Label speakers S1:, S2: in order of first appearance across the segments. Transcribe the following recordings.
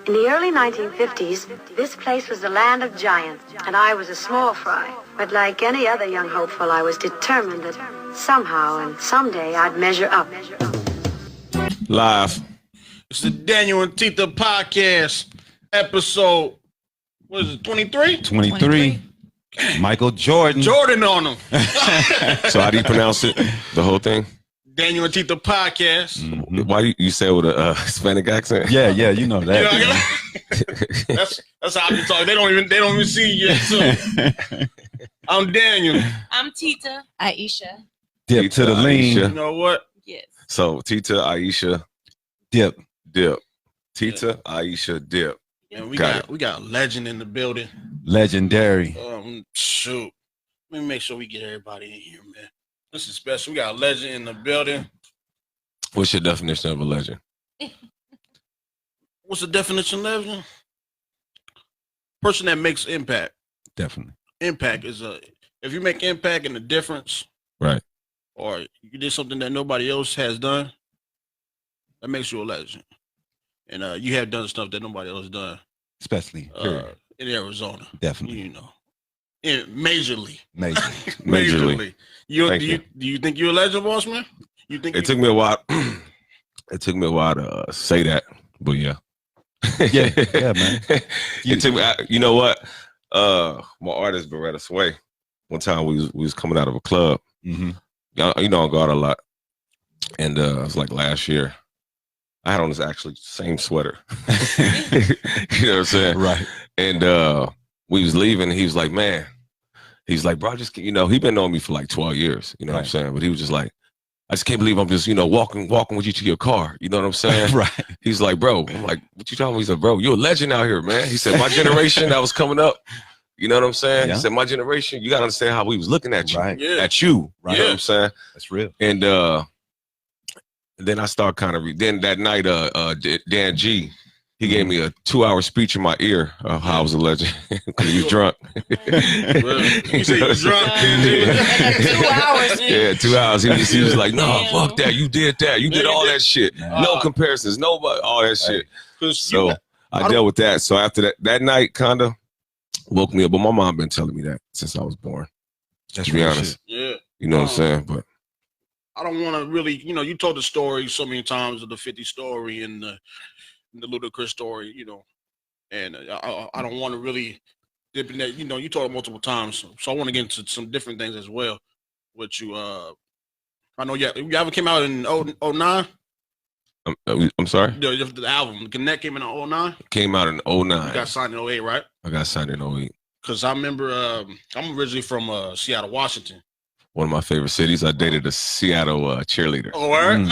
S1: In the early 1950s, this place was the land of giants, and I was a small fry. But like any other young hopeful, I was determined that somehow and someday I'd measure up.
S2: Live. It's the DanYo&Tita podcast, episode, what is it, 23?
S3: 23. Michael Jordan.
S2: Jordan on them.
S4: So how do you pronounce it? The whole thing?
S2: DanYo&Tita podcast.
S4: Mm-hmm. Why you say it with a Hispanic accent?
S3: Yeah, you know that.
S2: You know, that's how I be talking. They don't even see you yet. So. I'm Daniel.
S5: I'm Tita. Aisha.
S3: Dip
S4: Tita,
S3: to the lean.
S2: You know what?
S5: Yes.
S4: So Tita, Aisha,
S3: Dip.
S4: Tita, Aisha, Dip.
S2: And we got a legend in the building.
S3: Legendary.
S2: Shoot. Let me make sure we get everybody in here, man. This is special. We got a legend in the building.
S4: What's your definition of a legend?
S2: What's the definition of legend? Person that makes impact.
S3: Definitely.
S2: Impact is if you make impact and a difference,
S4: right?
S2: Or you did something that nobody else has done, that makes you a legend. And you have done stuff that nobody else done,
S3: especially
S2: in Arizona.
S3: Definitely,
S2: you know, majorly.
S4: Majorly.
S2: Do you think you're a legend, boss man? You think
S4: it took me a while? It took me a while to say that, but yeah,
S3: yeah, man.
S4: It took me. You know what? My artist Beretta Sway. One time we was coming out of a club.
S3: Mm-hmm.
S4: You know, I go out a lot, and it was like last year. I had on this actually same sweater. You know what I'm saying?
S3: Right.
S4: And we was leaving, and he was like, man, he's like, bro, I just, you know, he been knowing me for like 12 years, you know what I'm saying? But he was just like, I just can't believe I'm just, you know, walking with you to your car. You know what I'm saying?
S3: Right.
S4: He's like, bro, I'm like, what you talking about? He said, bro, you're a legend out here, man. He said, my generation that was coming up, you know what I'm saying?
S3: Yeah.
S4: He said, my generation, you got to understand how we was looking at you.
S3: Right.
S2: Yeah.
S4: At you.
S3: Right.
S4: You know what I'm saying?
S3: That's real.
S4: And then I start kind of, then that night, Dan G, he gave me a 2-hour speech in my ear of how I was a legend because he was drunk.
S2: You say you was drunk?
S5: Yeah. 2 hours.
S4: Yeah, 2 hours. He was like, no, fuck that. You did that. You did all that shit. No comparisons. Nobody, all that shit. So I dealt with that. So after that night kind of woke me up. But my mom been telling me that since I was born.
S3: That's
S4: to be honest.
S2: Yeah.
S4: You know what I'm saying? But
S2: I don't want to really, you know, you told the story so many times of the 50 story and the Ludacris story, you know, and I don't want to really dip in that, you know, you told it multiple times. So I want to get into some different things as well with you. I know you ever came out in 09?
S4: I'm sorry?
S2: The album, Connect came in 09?
S4: Came out in 09.
S2: You got signed in 08, right?
S4: I got signed in 08.
S2: Because I remember, I'm originally from Seattle, Washington.
S4: One of my favorite cities. I dated a Seattle cheerleader.
S2: Oh, word?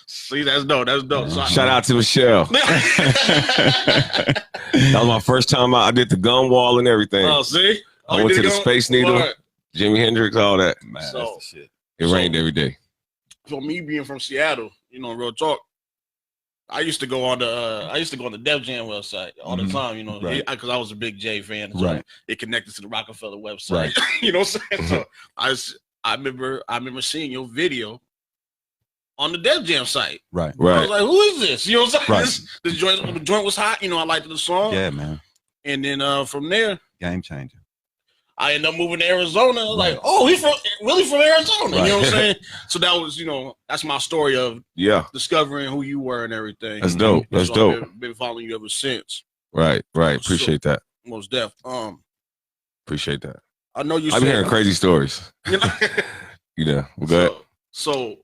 S2: See, that's dope. That's dope. So
S4: Shout out to Michelle. That was my first time out. I did the gun wall and everything.
S2: Oh, see?
S4: I went to the Space Needle, Jimi Hendrix, all that.
S3: Man,
S2: So-
S3: that's the shit.
S4: It rained every day.
S2: For me being from Seattle, you know, real talk, I used to go on the Def Jam website all the time, you know, because I was a big J fan. So
S3: Right.
S2: it connected to the Rockefeller website.
S3: Right.
S2: You know what I'm saying? So I remember seeing your video on the Def Jam site.
S3: Right.
S2: I was like, who is this? You know what I'm saying?
S3: Right.
S2: The joint was hot, you know, I liked the song.
S3: Yeah, man.
S2: And then from there,
S3: Game changer.
S2: I ended up moving to Arizona. Like, oh, he's really from Arizona.
S3: Right.
S2: You know what I'm saying? So that was, you know, that's my story of
S4: Yeah.
S2: discovering who you were and everything.
S4: That's dope. That's
S2: So
S4: dope.
S2: I've been following you ever since.
S4: Right. Appreciate that.
S2: Most deaf.
S4: Appreciate that.
S2: I know you.
S4: I've been hearing crazy stories.
S2: You know?
S4: You know, well, go ahead.
S2: So,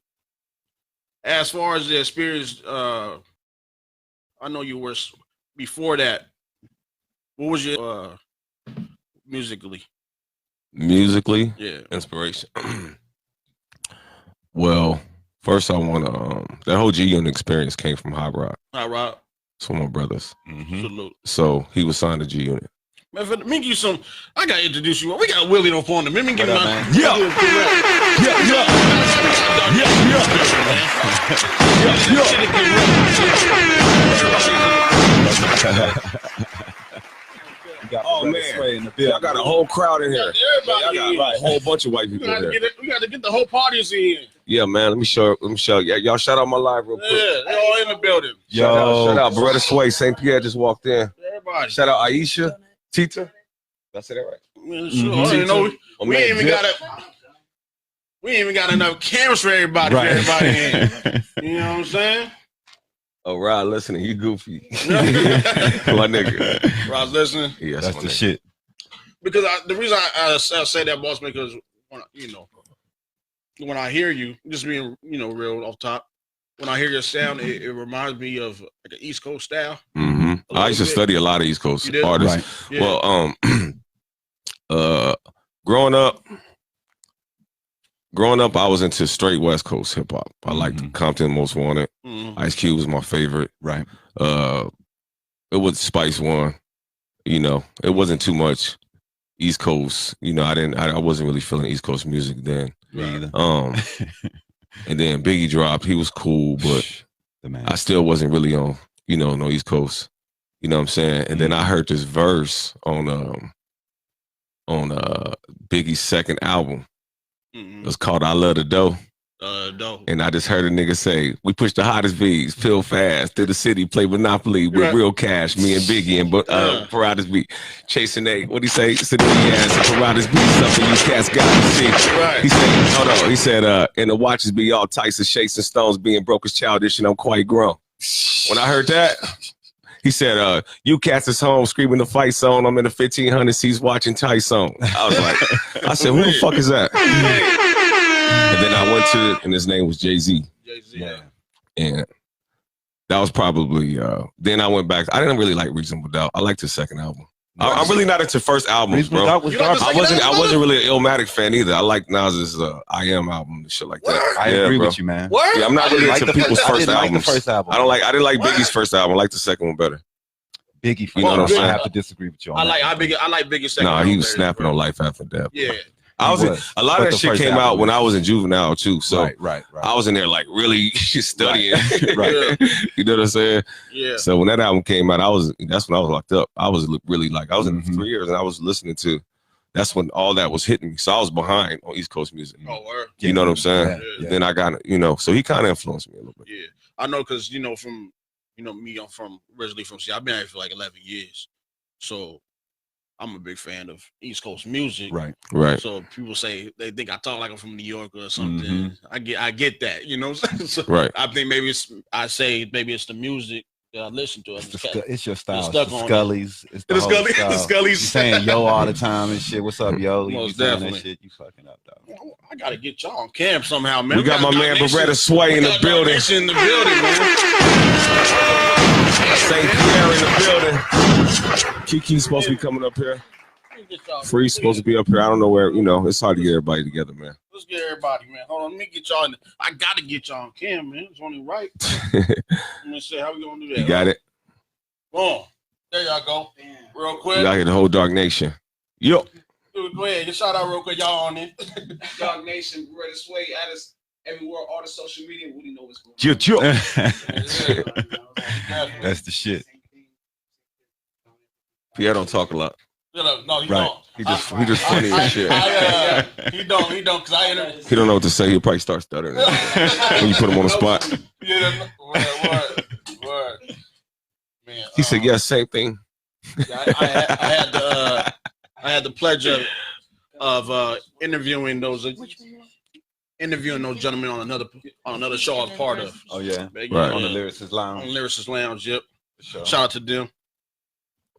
S2: as far as the experience, I know you were before that. What was your musically?
S4: Musically,
S2: Yeah.
S4: inspiration. Well, first I want to, that whole G-Unit experience came from Hot Rock.
S2: All right.
S4: It's one of my brothers.
S3: Mm-hmm.
S2: Salute.
S4: So he was signed to G-Unit.
S2: Man, let me give you some. I gotta introduce you. We got Willie NorthPole. Let me give him my.
S4: Oh man, I got a whole crowd in here.
S2: Everybody
S4: I got a whole bunch of white people in here.
S2: We got to get the whole party in here.
S4: Yeah, man. Let me show. Yeah, y'all shout out my live real quick.
S2: Yeah, they all in the building.
S4: Shout out. Beretta Sway, St. Pierre just walked in.
S2: Everybody.
S4: Shout out Aisha, Tita. Did I say that right?
S2: Man, sure. I didn't know we ain't even got it. We ain't even got enough cameras for everybody.
S3: Right.
S2: For everybody in. You know what I'm saying?
S4: Oh, Rod, listening. You goofy. My nigga.
S2: Rod's listening.
S4: Yeah,
S3: That's the shit.
S2: Because the reason I say that, boss, because when I hear you, just being real off top, when I hear your sound, it reminds me of like an East Coast style.
S4: Mm-hmm. I used to study a lot of East Coast artists.
S3: Right.
S2: Yeah.
S4: Well, growing up, I was into straight West Coast hip hop. I liked Compton Most Wanted. Ice Cube was my favorite.
S3: Right.
S4: It was Spice One. It wasn't too much East Coast. I wasn't really feeling East Coast music then.
S3: Me either.
S4: And then Biggie dropped. He was cool, but
S3: the man.
S4: I still wasn't really on, no East Coast. You know what I'm saying? And then I heard this verse on Biggie's second album. It was called "I Love the Dough." And I just heard a nigga say, "We push the hottest beats, pill fast, through the city, play Monopoly with real cash. Me and Biggie and Parada's beat, chasing a what he say? Sitting in the ass, Parada's beat, something you cats got to see."
S2: Right.
S4: He said, "Hold on." He said, "And the watches be all tights of shakes and stones, being broke is childish, and I'm quite grown." When I heard that, he said, "You cats is home screaming the fight song. I'm in the 1500 seats watching Tyson." I was like, I said, "Who the fuck is that?" And then I went to it, and his name was Jay-Z.
S2: Jay-Z. Yeah.
S4: And that was probably, then I went back. I didn't really like Reasonable Doubt. I liked his second album. I'm really not into first albums, bro.
S3: Doubt was
S4: I wasn't really an Illmatic fan either. I like Nas's I Am album and shit like that.
S3: I agree with you, man.
S4: Yeah, I'm not really into people's first albums.
S3: Like the first album.
S4: I didn't like Biggie's first album. I like the second one better.
S3: Biggie,
S4: you know what I'm saying?
S3: I have to disagree with you on
S2: I like Biggie's second
S4: album.
S2: album.
S4: He was snapping on Life After Death.
S2: Yeah.
S4: A lot of that shit came out when I was in juvenile too. So
S3: right.
S4: I was in there like really studying.
S3: Right.
S4: You know what I'm saying?
S2: Yeah.
S4: So when that album came out, that's when I was locked up. I was really like, I was in 3 years and I was listening to, that's when all that was hitting me. So I was behind on East Coast music.
S2: Oh, word.
S4: You know what I'm saying?
S3: Yeah.
S4: Then I got, so he kind of influenced me a little bit.
S2: Yeah. I know because, from, me, I'm originally from Seattle. I've been here for like 11 years. So I'm a big fan of East Coast music.
S3: Right.
S2: So people say they think I talk like I'm from New York or something. I get that, so
S4: right.
S2: I think maybe it's the music that I listen to.
S3: It's your style. It's
S2: the
S3: Scully's. It's the
S2: Scully's.
S3: You saying yo all the time and shit. What's up, yo? You saying that shit. You fucking up, dog.
S2: I gotta get y'all on camp somehow, man.
S4: We got my man Beretta Sway in the building.
S2: In the building, man.
S4: St. Pierre in the building. Kiki's supposed to be coming up here. Free's supposed to be up here. I don't know where, it's hard to get everybody together, man.
S2: Let's get everybody, man. Hold on, let me get y'all I gotta get y'all on cam, man. It's only right. Let me see how we gonna do that.
S4: You got it?
S2: Boom. There y'all go. Real quick.
S4: You got here the whole Dark Nation. Yo.
S2: Go ahead, get shout out real quick. Y'all on it.
S6: Dark Nation, Beretta Sway, at us everywhere, all the social media. We know what's going on.
S3: That's the shit.
S4: Pierre don't talk a lot.
S2: No, he
S3: Right.
S2: don't.
S4: He just funny as shit.
S2: He don't, because I interviewed.
S4: He don't know what to say. He'll probably start stuttering when you put him on the spot.
S2: Yeah, word. Man,
S4: He said, "Yeah, same thing."
S2: I had the pleasure of interviewing those gentlemen on another show I was part of.
S3: Oh yeah,
S4: Right.
S3: On the Lyricist Lounge.
S2: On Lyricist Lounge, yep.
S3: Sure.
S2: Shout out to them.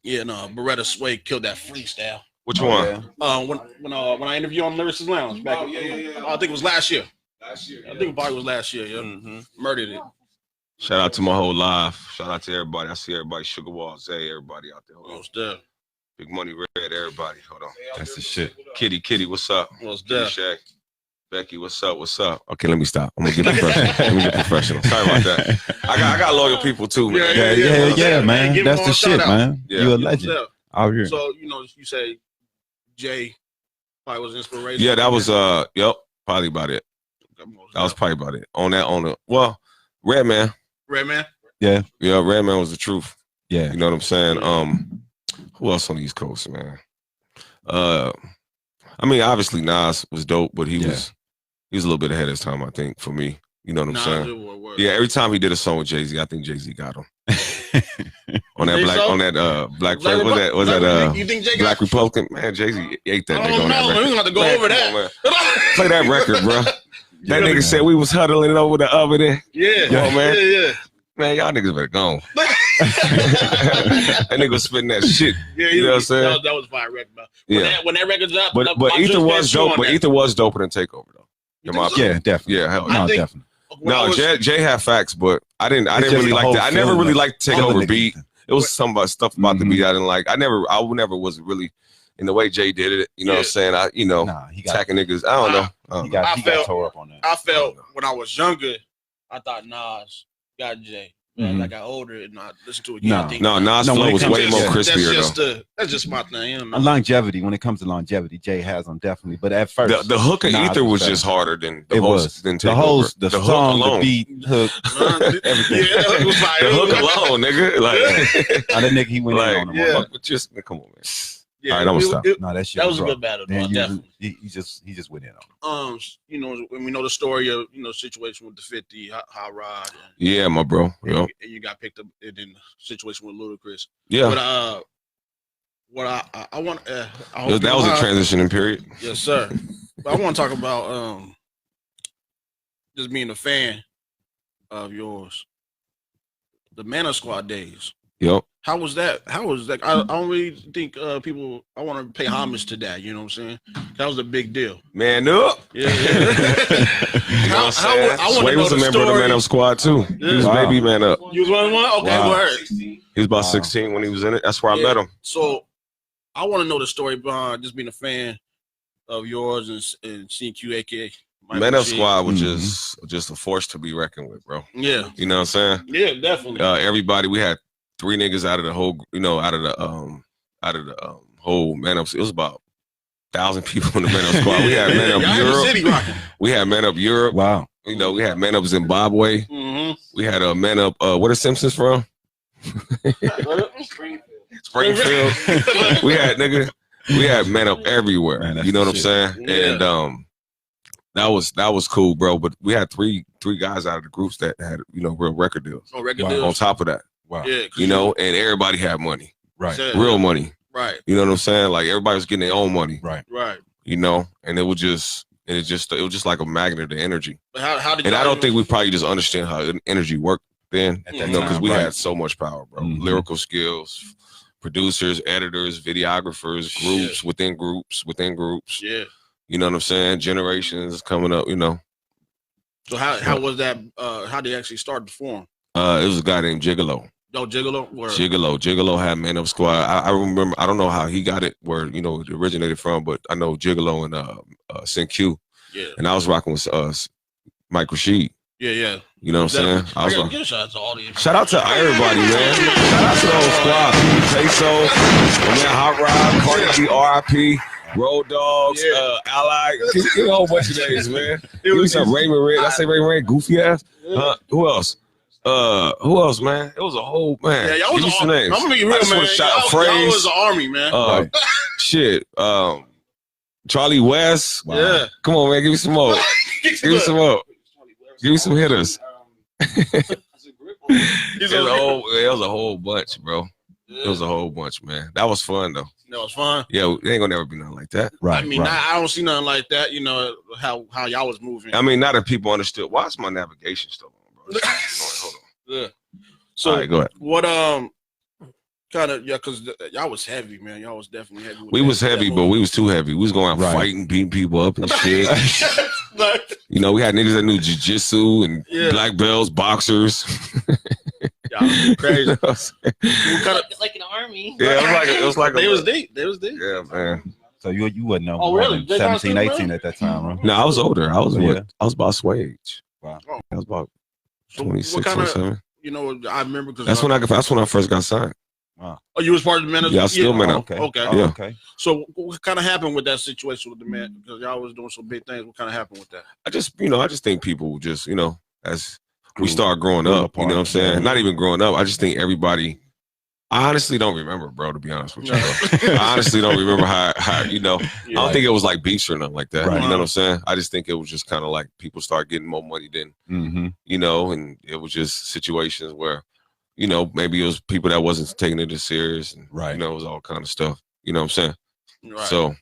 S2: Yeah, no, Beretta Sway killed that freestyle.
S4: Which one?
S3: Yeah.
S2: When I interviewed on Lyricist Lounge back. I think it was last year. I think it probably was last year. Yeah, murdered it.
S4: Shout out to my whole life. Shout out to everybody. I see everybody. Sugar Wall, Zay, everybody out there. Hold on. Big Money Red, everybody. Hold on.
S3: That's the shit.
S4: Kitty, what's up?
S2: What's
S4: Kitty
S2: that?
S4: Shaq. Becky, what's up? Okay, let me stop. I'm gonna get professional. Sorry about that. I got loyal people too, man.
S3: Yeah, man.
S2: Give
S3: That's
S2: him
S3: the
S2: a
S3: shit,
S2: shout out.
S3: man.
S4: Yeah.
S3: You a legend out here.
S2: So you say Jay probably was inspiration.
S4: Yeah, that was probably about it. That was probably about it. Redman.
S2: Redman.
S3: Yeah,
S4: Redman was the truth.
S3: Yeah.
S4: You know what I'm saying? Who else on the East Coast, man? I mean, obviously Nas was dope, but he was He was a little bit ahead of his time, I think, for me. You know what I'm saying? Yeah, every time he did a song with Jay-Z, I think Jay-Z got him. on that Black Republican, man, Jay-Z ate that nigga on that record.
S2: We're gonna have to go over that.
S4: Play that record, bro. That nigga said we was huddling over the oven.
S2: Yeah,
S4: man.
S2: Yeah.
S4: Man, y'all niggas better go. That nigga was spitting that shit. Yeah, you know what I'm saying?
S2: That was fire record, bro.
S4: When
S2: that record's up,
S4: but Ether was dope. But Ether was doper than Takeover though.
S3: Yeah, definitely.
S4: Yeah, hell
S3: no, definitely.
S4: No, Jay had facts, but I didn't really like that. I never really liked Takeover beat. It was some stuff about the beat I didn't like. I never was really in the way Jay did it. You know what I'm saying? He attacking niggas. I don't know.
S3: He got tore up on that.
S2: I felt when I was younger, I thought Nas got Jay. As I got older and I listened to it again.
S4: Nas flow was way more crispier.
S2: That's just my thing. You know?
S3: Longevity, when it comes to longevity, Jay has them definitely. But at first,
S4: the hook of Ether was just harder than the host.
S3: The song, alone. The beat, hook, everything.
S4: The hook alone, nigga. Like
S3: that nigga, he went in on him.
S4: Just come on, man.
S2: Yeah,
S4: all right, I'm gonna stop.
S3: That shit
S2: was a good battle. Definitely.
S3: He just went in
S2: on him. You know, when we know the story of situation with the 50 Hot Rod.
S4: Yeah, my bro.
S2: And you got picked up in the situation with Ludacris.
S4: Yeah.
S2: But what I want
S4: that was a transitioning period.
S2: Yes, sir. But I want to talk about just being a fan of yours. The Mana Squad days.
S4: Yep.
S2: How was that? I don't really think people. I want to pay homage to that. You know what I'm saying? That was a big deal.
S4: Man up.
S2: Yeah.
S4: You know what I'm saying? Sway was a member of the Man Up Squad too. Yeah. He was baby Man Up.
S2: You was one? Okay, word.
S4: He was about 16 when he was in it. That's where I met him.
S2: So I want to know the story behind just being a fan of yours and CQ, aka
S4: Man Up Squad was just a force to be reckoned with, bro.
S2: Yeah.
S4: You know what I'm saying?
S2: Yeah, definitely.
S4: Everybody, we had 3 niggas out of the whole, out of the whole Man Up. It was about 1,000 people in the Man Up Squad. We had Man Up Europe. We had Man Up Europe.
S3: Wow.
S4: We had Man Up Zimbabwe.
S2: Mm-hmm.
S4: We had a Man Up. Where the Simpsons from? Springfield. We had Man Up everywhere.
S3: Man,
S4: you know what I'm saying? Yeah. And that was cool, bro. But we had three guys out of the groups that had real record deals.
S2: Oh, record deals.
S4: On top of that.
S3: Wow.
S2: Yeah,
S4: and everybody had money.
S3: Right.
S4: Real money.
S2: Right.
S4: You know what I'm saying? Like everybody was getting their own money.
S3: Right.
S2: Right.
S4: And it was just like a magnet of energy.
S2: But how did
S4: and I don't think we probably just understand how energy worked then. Because we had so much power, bro.
S3: Mm-hmm.
S4: Lyrical skills, producers, editors, videographers, groups within groups.
S2: Yeah.
S4: You know what I'm saying? Generations coming up,
S2: So how was that? How did they actually start to form?
S4: It was a guy named Gigolo.
S2: Oh, Gigolo? Word.
S4: Gigolo had Man Up Squad. I remember, I don't know how he got it, where, it originated from, but I know Gigolo and CQ.
S2: Yeah.
S4: And I was rocking with Mike Rashid.
S2: Yeah.
S4: You know what I'm saying?
S2: I gotta give a shout out to all the
S4: shout out to everybody, man. Shout out to the whole squad. Peso, man, Hot Rod, Cardi B, R.I.P., Road Dogs, Ally. Give me a whole bunch of names, man. Give me some Raymond Red. I say Raymond Red, goofy ass. Who else? Who else, man? It was a whole man.
S2: Yeah, y'all was
S4: some names.
S2: I'm gonna be real, man. Y'all was the army, man.
S4: Shit. Charlie West.
S2: Wow. Yeah.
S4: Come on, man. Give me some more. Give me some more. Give me some hitters. It was a whole bunch, bro. Yeah. It was a whole bunch, man. That was fun, though.
S2: That was fun.
S4: Yeah, it ain't gonna never be nothing like that.
S3: Right.
S2: I mean, I don't see nothing like that. How y'all was moving.
S4: I mean, not if people understood. Why is my navigation still on, bro? Hold on.
S2: Yeah. So,
S4: all right, go ahead.
S2: What kind of because y'all was heavy, man. Y'all was definitely heavy.
S4: We was heavy, but we was too heavy. We was going out fighting, beating people up and shit. We had niggas that knew jiu-jitsu and black belts, boxers.
S2: Y'all crazy.
S5: Like an army.
S4: Yeah, it was like
S2: they was deep.
S4: Yeah, man.
S3: So you wouldn't know.
S2: Oh, really?
S3: 17, 18 at that time, right?
S4: No, I was older. I was about Sway age.
S3: Wow.
S4: I was about 26, 27.
S2: I remember because
S4: that's when I first got signed.
S2: Wow. Oh, you was part of the man?
S4: Yeah, I still man up.
S2: Okay.
S3: Okay.
S2: So what kind of happened with that situation with the man? Because y'all was doing some big things. What kind of happened with that?
S4: I just think people just, as we start growing up, you know what I'm saying? Not even growing up. I just think everybody I honestly don't remember, bro, to be honest with you. I honestly don't remember how you know, I don't think it was like beefs or nothing like that.
S3: Right.
S4: You know what I'm saying? I just think it was just kind of like people start getting more money than, you know, and it was just situations where, you know, maybe it was people that wasn't taking it as serious. And, you know, it was all kind of stuff. You know what I'm saying?
S2: Right.
S4: So,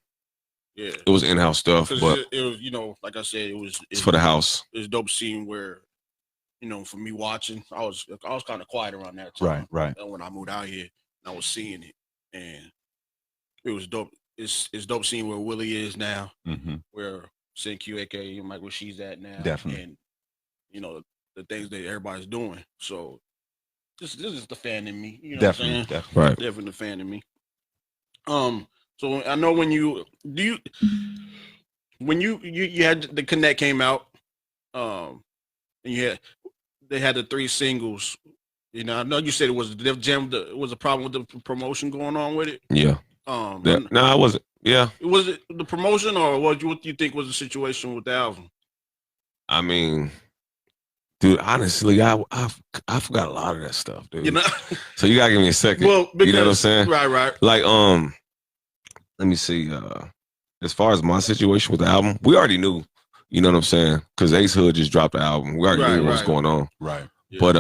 S4: it was in-house stuff. But
S2: it was, you know, like I said, it's
S4: for the house.
S2: It's dope scene where, you know, for me watching, I was kind of quiet around that time.
S3: Right.
S2: And when I moved out here, I was seeing it, and it was dope. It's dope seeing where Willie is now, where CQ, aka Mike, where she's at now,
S3: definitely,
S2: and you know the things that everybody's doing. So this is the fan in me, you know,
S3: definitely,
S2: what I'm saying?
S3: definitely,
S4: right,
S2: definitely the fan in me. So I know when you had the Connect came out, and they had the 3 singles. You know, I know you said it was Def Jam. Was a problem with the promotion going on with it.
S4: Yeah. No, it wasn't. Yeah.
S2: Was it the promotion, or what do you think was the situation with the album?
S4: I mean, dude, honestly, I forgot a lot of that stuff, dude.
S2: You know,
S4: so you gotta give me a second. Well, because, you know what I'm saying?
S2: Right.
S4: Like, let me see. As far as my situation with the album, we already knew. You know what I'm saying? Because Ace Hood just dropped the album. We already knew what was going on.
S3: Right.
S2: Yeah.
S4: But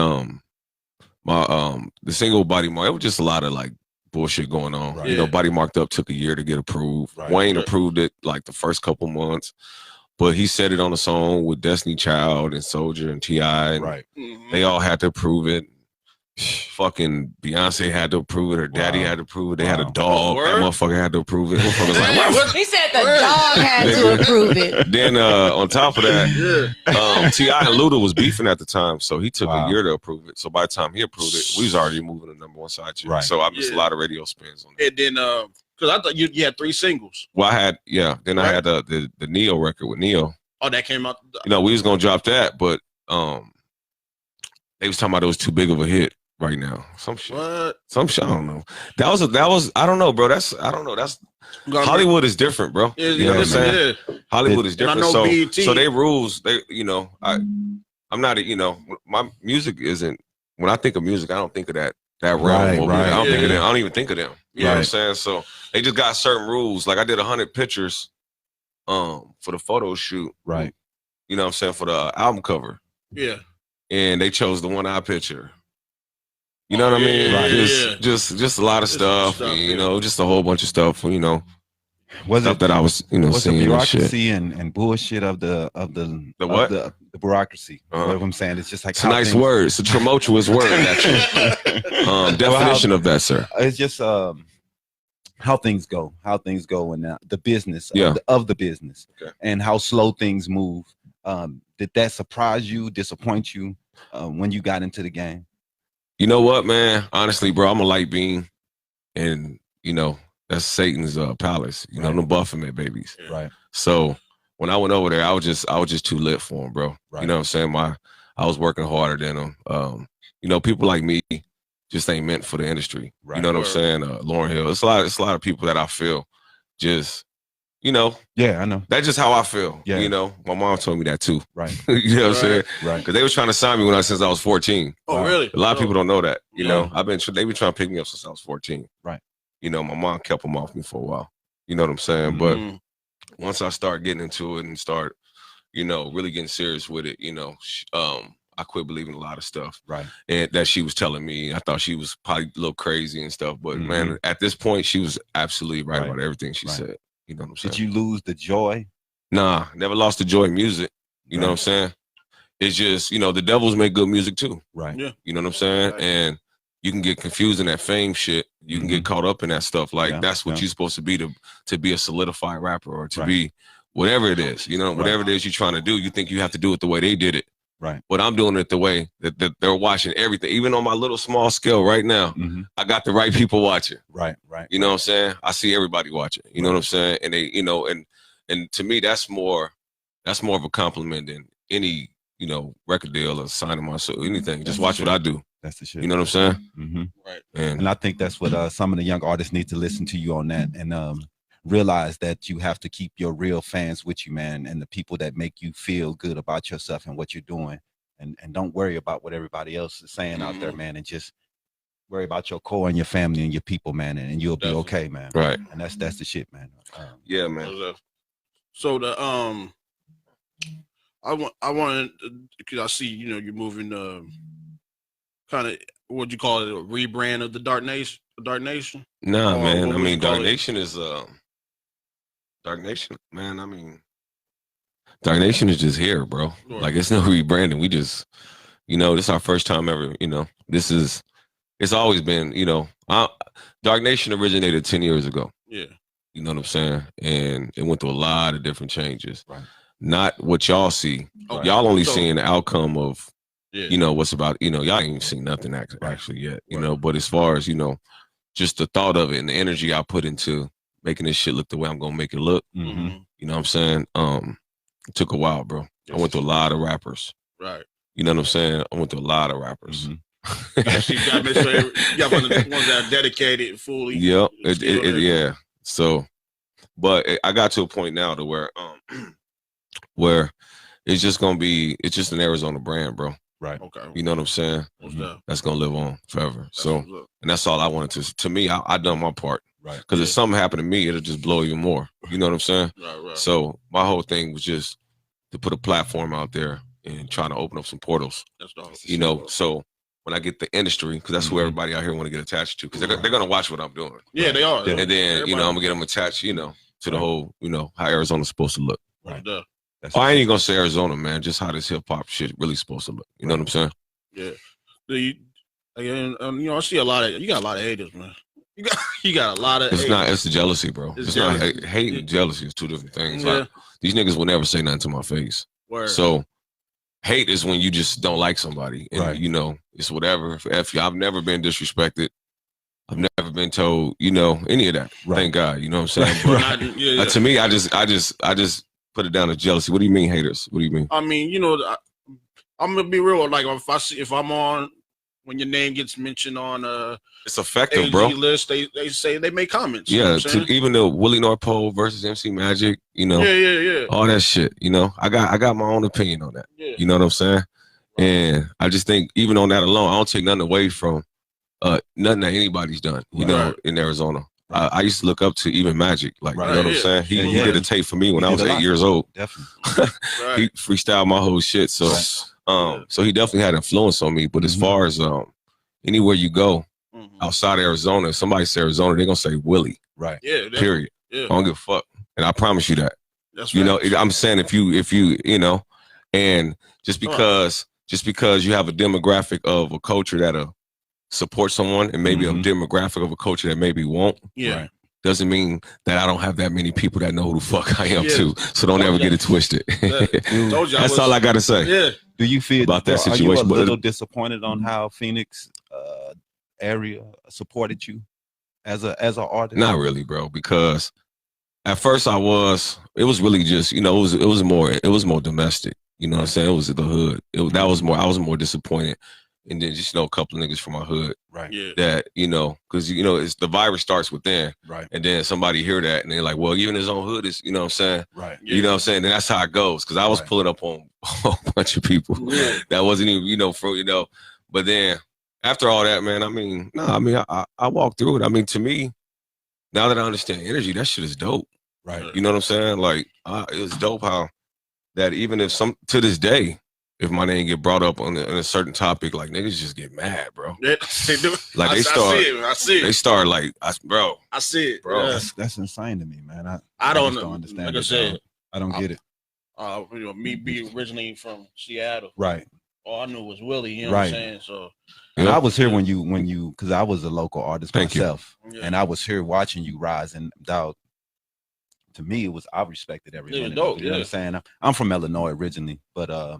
S4: the single Body Mark, it was just a lot of like bullshit going on.
S3: Right.
S4: You know, Body Marked Up took a year to get approved.
S3: Right.
S4: Wayne approved it like the first couple months, but he said it on a song with Destiny Child and Soldier and T.I. And
S3: right.
S4: They all had to approve it. Fucking Beyonce had to approve it. Her daddy had to approve it. They had a dog. That motherfucker had to approve it.
S5: He said the dog had to approve it.
S4: Then on top of that, T.I. and Luda was beefing at the time, so he took a year to approve it. So by the time he approved it, we was already moving to #1 side chick.
S3: Right.
S4: So I missed a lot of radio spins on that.
S2: And then because I thought you had 3 singles.
S4: Well, I had Then I had the Neo record with Neo.
S2: Oh, that came out.
S4: You know, we was gonna drop that, but they was talking about it was too big of a hit. Right now, some shit. What? Some shit. I don't know. That was. I don't know, bro. That's Hollywood is different, bro. You know what I'm saying? Hollywood is different. So they rules. They, you know, I'm not. You know, my music isn't. When I think of music, I don't think of that realm.
S3: Right.
S4: I don't think of them. I don't even think of them. You know what I'm saying? So they just got certain rules. Like I did 100 pictures, for the photo shoot.
S3: Right.
S4: You know what I'm saying, for the album cover.
S2: Yeah.
S4: And they chose the one eye picture. You know what I mean?
S3: Right.
S4: Just a lot of stuff, you know, just a whole bunch of stuff, you know.
S3: Was
S4: stuff
S3: it
S4: that I was, you know,
S3: was
S4: seeing
S3: the bureaucracy and bullshit of the
S4: what?
S3: The bureaucracy. You know what I'm saying? It's just like
S4: it's a nice word. It's a tumultuous word, actually. Definition of that, sir.
S3: It's just how things go and the business of the business, and how slow things move. Did that surprise you, disappoint you when you got into the game?
S4: You know what, man? Honestly, bro, I'm a light beam, and you know that's Satan's palace. You know, the Baphomet babies.
S3: Right.
S4: So when I went over there, I was just too lit for him, bro.
S3: Right.
S4: You know what I'm saying? I was working harder than him. You know, people like me just ain't meant for the industry. Right. You know what I'm saying? Lauren Hill. It's a lot of people that I feel just. You know,
S3: I know.
S4: That's just how I feel.
S3: Yeah.
S4: You know, my mom told me that too.
S3: Right.
S4: You know what I'm saying?
S3: Right.
S4: Because they were trying to sign me since I was 14.
S2: Oh, really?
S4: A lot of people don't know that. You know, they been trying to pick me up since I was 14.
S3: Right.
S4: You know, my mom kept them off me for a while. You know what I'm saying? But once I start getting into it and start, you know, really getting serious with it, you know, I quit believing a lot of stuff.
S3: Right.
S4: And that she was telling me. I thought she was probably a little crazy and stuff. But man, at this point, she was absolutely right about everything she said. You know what I'm saying?
S3: Did you lose the joy?
S4: Nah, never lost the joy in music. You know what I'm saying? It's just, you know, the devils make good music too.
S3: Right.
S2: Yeah.
S4: You know what I'm saying? Right. And you can get confused in that fame shit. You can get caught up in that stuff. Like that's what you're supposed to be to be a solidified rapper or to be whatever it is. You know, whatever it is you're trying to do, you think you have to do it the way they did it.
S3: Right.
S4: But I'm doing it the way that they're watching everything. Even on my little small scale right now, I got the right people watching.
S3: Right.
S4: You know what I'm saying? I see everybody watching. You know what I'm saying? And they, you know, and to me, that's more of a compliment than any, you know, record deal or signing my show, anything. Just watch what I do.
S3: That's the shit.
S4: You know what I'm
S3: saying?
S2: Right.
S3: And I think that's what some of the young artists need to listen to you on that and realize that you have to keep your real fans with you, man, and the people that make you feel good about yourself and what you're doing, and don't worry about what everybody else is saying out there, man, and just Worry about your core and your family and your people, man, and you'll be okay, man.
S4: Right.
S3: And that's the shit, man.
S4: Yeah, man.
S2: So the I wanted, because I see, you know, you're moving kind of, what you call it, a rebrand of the Dark Nation?
S4: Nah, man. I mean, Dark Nation is Dark Nation, man. I mean, Dark Nation is just here, bro. Sure. Like, it's no rebranding. We just, you know, this is our first time ever. You know, it's always been, you know, Dark Nation originated 10 years ago.
S2: Yeah.
S4: You know what I'm saying? And it went through a lot of different changes. Right. Not what y'all see. Right. Y'all only seeing the outcome of, you know, what's about, you know, y'all ain't even seen nothing actually yet, you know, but as far as, you know, just the thought of it and the energy I put into making this shit look the way I'm going to make it look, you know what I'm saying? It took a while, bro. I went through a lot of rappers.
S2: Right.
S4: You know what I'm saying? I went through a lot of rappers.
S2: You got to make sure you got one of the ones that are dedicated fully.
S4: Yep. Yeah. So, but I got to a point now to where it's just going to be, it's just an Arizona brand, bro.
S3: Right.
S2: Okay.
S4: You know what I'm saying? That's going to live on forever. So, and that's all I wanted to me, I done my part. Right. Because if something happened to me, it'll just blow even more. You know what I'm saying? Right. So my whole thing was just to put a platform out there and try to open up some portals. That's the whole thing. You know, so when I get the industry, because that's who everybody out here want to get attached to, because they're going to watch what I'm doing.
S2: Yeah, they are.
S4: And then, you know, I'm going to get them attached, you know, to the whole, you know, how Arizona's supposed to look.
S2: Right.
S4: I ain't going to say Arizona, man, just how this hip-hop shit really supposed to look. You know what I'm saying?
S2: Yeah. You know, I see you got a lot of haters, man. You got a lot of haters.
S4: It's the jealousy, bro. It's not hate and jealousy is two different things. Yeah. Like, these niggas will never say nothing to my face.
S2: Word.
S4: So hate is when you just don't like somebody. And, you know, it's whatever. I've never been disrespected. I've never been told, you know, any of that. Right. Thank God. You know what I'm saying? But, to me, I just put it down to jealousy. What do you mean, haters? What do you mean?
S2: I mean, you know, I'm gonna be real. Like, if I'm on, when your name gets mentioned on
S4: it's effective, bro.
S2: List, they say they make comments.
S4: Yeah, even the Willie Northpole versus MC Magic, you know, all that shit. You know, I got my own opinion on that. Yeah. You know what I'm saying? And I just think even on that alone, I don't take nothing away from nothing that anybody's done. You know, in Arizona. I used to look up to even Magic, like, you know what I'm saying? He did a tape for me when I was 8 years old.
S3: Definitely.
S4: He freestyled my whole shit. So, so he definitely had influence on me. But as far as anywhere you go outside Arizona, if somebody says Arizona, they're gonna say Willie.
S3: Right.
S2: Yeah.
S4: Period. Yeah. I don't give a fuck. And I promise you that.
S2: That's
S4: you know, I'm saying if you, you know, and just because you have a demographic of a culture that'll support someone and maybe a demographic of a culture that maybe won't.
S2: Yeah.
S4: Doesn't mean that I don't have that many people that know who the fuck I am too. So don't ever get it twisted. That's all I gotta say.
S2: Yeah.
S3: Do you feel
S4: about that situation?
S3: Are you a little disappointed on how Phoenix area supported you as an artist?
S4: Not really, bro, because at first it was really just, you know, it was more domestic. You know what I'm saying? It was the hood. I was more disappointed. And then just, you know, a couple of niggas from my hood.
S3: Right.
S2: Yeah.
S4: That, you know, because, you know, it's the virus starts within.
S3: Right.
S4: And then somebody hear that and they're like, well, even his own hood is, you know what I'm saying?
S3: Right.
S4: You know what I'm saying? And that's how it goes. Because I was pulling up on a whole bunch of people that wasn't even, you know, but then after all that, man, I mean, I walked through it. I mean, to me, now that I understand energy, that shit is dope.
S3: Right.
S4: You know what I'm saying? Like, it was dope how that even if to this day, if my name get brought up on a certain topic, like, niggas just get mad, bro.
S2: Yeah, they do.
S4: Like, I see it. They start like, bro.
S2: I see it,
S4: bro.
S2: Yeah.
S3: That's insane to me, man.
S2: I don't
S3: understand.
S2: Like I said,
S3: I don't get it.
S2: You know, me being originally from Seattle,
S3: right?
S2: All I knew was Willie. You know what I'm saying? So
S3: I was here when you, because I was a local artist myself, and I was here watching you rise. And dog, to me, I respected every minute.
S2: Dope,
S3: you know what I'm saying? I'm from Illinois originally, but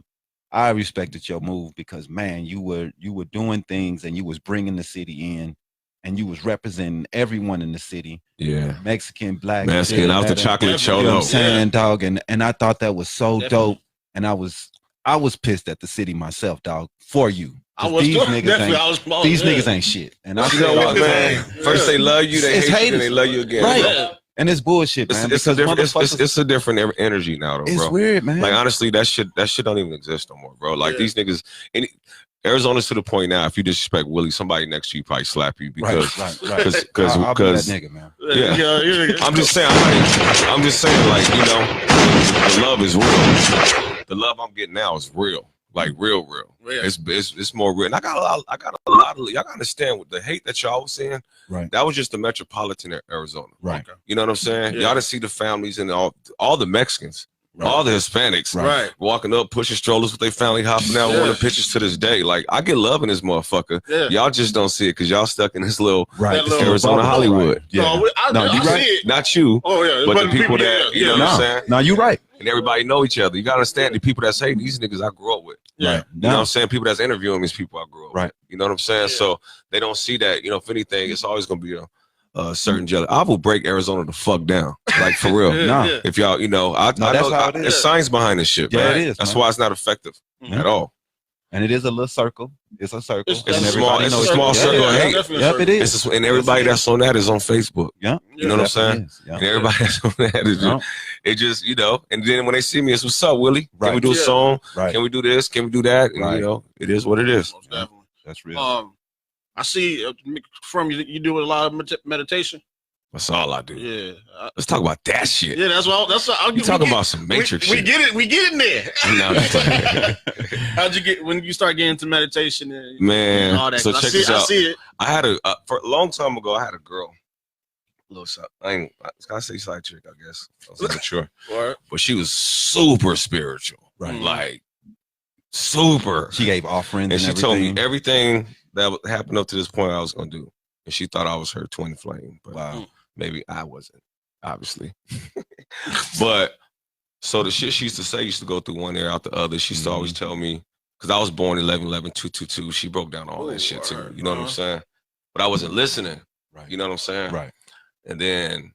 S3: I respected your move because, man, you were doing things and you was bringing the city in and you was representing everyone in the city.
S4: Yeah.
S3: Mexican, black.
S4: Mexican, I was the chocolate cholo.
S3: You know what I'm saying, dog? And I thought that was so dope. And I was pissed at the city myself, dog, for you. These niggas ain't shit. And I
S4: know what, man? First they love you, they hate you, and they love you again.
S3: Right.
S4: Bro.
S3: And it's bullshit, man.
S4: It's a different energy now, though, bro.
S3: It's weird, man.
S4: Like, honestly, that shit don't even exist no more, bro. Like, these niggas, Arizona's to the point now. If you disrespect Willie, somebody next to you probably slap you because
S3: because I'll be that nigga, man.
S4: Yeah. I'm just saying, like, you know, the love is real. The love I'm getting now is real. Like real. Yeah. It's more real. And I got a lot of y'all gotta understand with the hate that y'all was saying.
S3: Right.
S4: That was just the metropolitan Arizona.
S3: Right.
S4: Okay. You know what I'm saying?
S2: Yeah.
S4: Y'all didn't see the families and all the Mexicans. Right. All the Hispanics,
S2: right,
S4: walking up, pushing strollers with their family, hopping out, wanting pictures to this day. Like, I get love in this motherfucker. Yeah. Y'all just don't see it because y'all stuck in this little Arizona Hollywood.
S2: Right. Yeah. No, you right. See it.
S4: Not you.
S2: Oh yeah,
S4: but the people that you know what I'm saying.
S3: No, you right.
S4: And everybody know each other. You gotta understand the people that's hating these niggas I grew up with.
S2: Yeah.
S3: Right.
S4: You know what I'm saying? People that's interviewing these people I grew up with.
S3: Right.
S4: You know what I'm saying? Yeah. So they don't see that. You know, if anything, it's always gonna be a certain jealous. I will break Arizona the fuck down, like for real. If y'all, you know, I know there's science behind this shit.
S3: Yeah,
S4: man.
S3: It is.
S4: That's why it's not effective at all.
S3: And it is a little circle. It's a circle.
S4: It's a small circle of hate.
S3: Yep, it is.
S4: And everybody that's on that is on Facebook.
S3: Yeah,
S4: you know what I'm saying. And everybody that's on that is just you know. And then when they see me, it's what's up, Willie? Can we do a song?
S3: Right.
S4: Can we do this? Can we do that? And you know, it is what it is.
S2: Most definitely.
S3: That's real.
S2: I see from you do a lot of meditation.
S4: That's all I do.
S2: Yeah.
S4: Let's talk about that shit.
S2: Yeah, that's what
S4: you talking about some Matrix shit.
S2: We get in there. How'd you get when you start getting into meditation and
S4: man?
S2: All that?
S4: So check this out.
S2: I see it.
S4: I had for a long time ago. I had a girl. A little shot. I say side chick, I guess. I was not sure. But she was super spiritual.
S3: Right.
S4: Like super.
S3: She gave offerings
S4: and she told me everything that happened up to this point I was gonna do. And she thought I was her twin flame. But maybe I wasn't, obviously. But so the shit she used to say used to go through one ear out the other. She used to always tell me, because I was born 11-11-222. She broke down all that shit too. You know what I'm saying? But I wasn't listening.
S3: Right.
S4: You know what I'm saying?
S3: Right.
S4: And then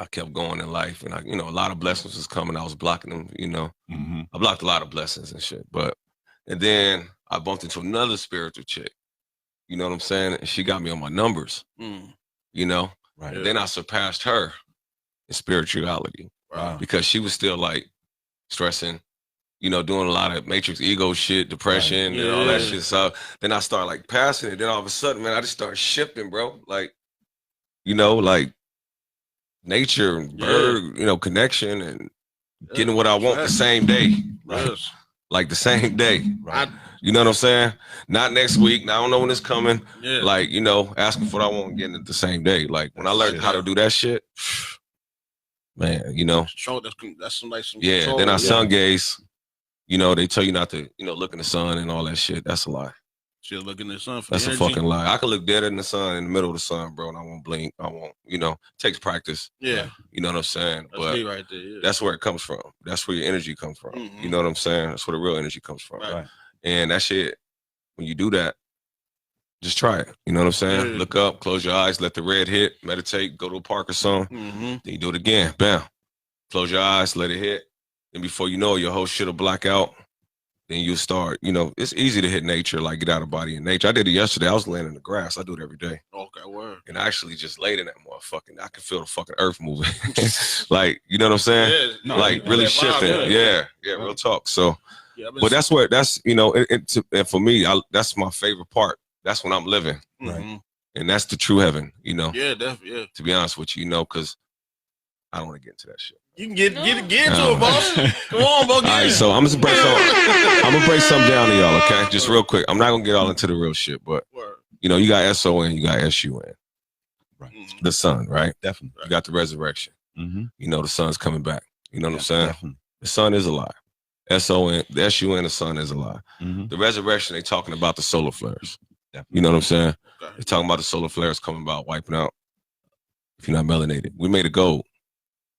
S4: I kept going in life, and you know, a lot of blessings was coming. I was blocking them. You know, I blocked a lot of blessings and shit. And then I bumped into another spiritual chick. You know what I'm saying? And she got me on my numbers. You know. Right. And then I surpassed her in spirituality. Wow. Because she was still like stressing, you know, doing a lot of matrix ego shit, depression, and all that shit. So then I started like passing it. Then all of a sudden, man, I just started shifting, bro. Like, you know, like nature and bird, you know, connection and getting what I want the same day. Right. Like the same day. Right. You know what I'm saying? Not next week. Now I don't know when it's coming. Yeah. Like, you know, asking for what I want and getting it the same day. Like when I learned how to do that shit, man, you know.
S2: That's some nice
S4: control. Then I sun gaze. You know, they tell you not to, you know, look in the sun and all that shit. That's a lie.
S2: She'll look in the sun for
S4: That's a fucking lie. I can look dead in the sun, in the middle of the sun, bro, and I won't blink. I won't, you know, it takes practice.
S2: Yeah.
S4: You know what I'm saying?
S2: That's me right there.
S4: That's where it comes from. That's where your energy comes from. You know what I'm saying? That's where the real energy comes from.
S2: Right.
S4: And that shit, when you do that, just try it. You know what I'm saying? Yeah. Look up, close your eyes, let the red hit, meditate, go to a park or something. Then you do it again. Bam. Close your eyes, let it hit. And before you know it, your whole shit will black out. Then you'll start, you know, it's easy to hit nature, like get out of body in nature. I did it yesterday. I was laying in the grass. I do it every day.
S2: Okay, word.
S4: And I actually just laid in that motherfucking, I can feel the fucking earth moving. Like, you know what I'm saying? Yeah, like really shifting. Yeah, real talk. So, but that's you know, and for me, that's my favorite part. That's when I'm living, right? And that's the true heaven, you know.
S2: Yeah, definitely. Yeah.
S4: To be honest with you, you know, because I don't want to get into that shit.
S2: You can get into it, boss. Come on, bro. All
S4: right, so I'm gonna break something down to y'all, okay? Just real quick. I'm not gonna get all into the real shit, but you know, you got SON, you got SUN, right? The sun, right?
S3: Definitely.
S4: You got the resurrection. You know, the sun's coming back. You know what I'm saying? Definitely. The sun is alive. SON, the SUN, the sun is alive. The resurrection, they talking about the solar flares. Definitely. You know what I'm saying? Okay. They're talking about the solar flares coming about, wiping out if you're not melanated. We made a goal.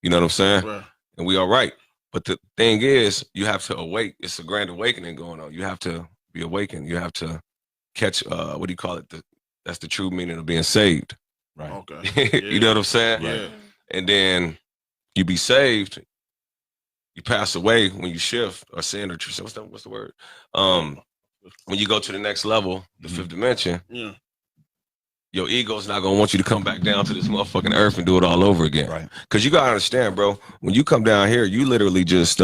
S4: You know what I'm saying? Right. And we all right. But the thing is, you have to awake. It's a grand awakening going on. You have to be awakened. You have to catch, what do you call it? That's the true meaning of being saved.
S3: Right.
S2: Okay.
S4: You know what I'm saying?
S2: Yeah.
S4: And then you be saved. You pass away when you shift or sin or what's the word? When you go to the next level, the fifth dimension, your ego's not gonna want you to come back down to this motherfucking earth and do it all over again.
S3: Right.
S4: Cause you gotta understand, bro, when you come down here, you literally just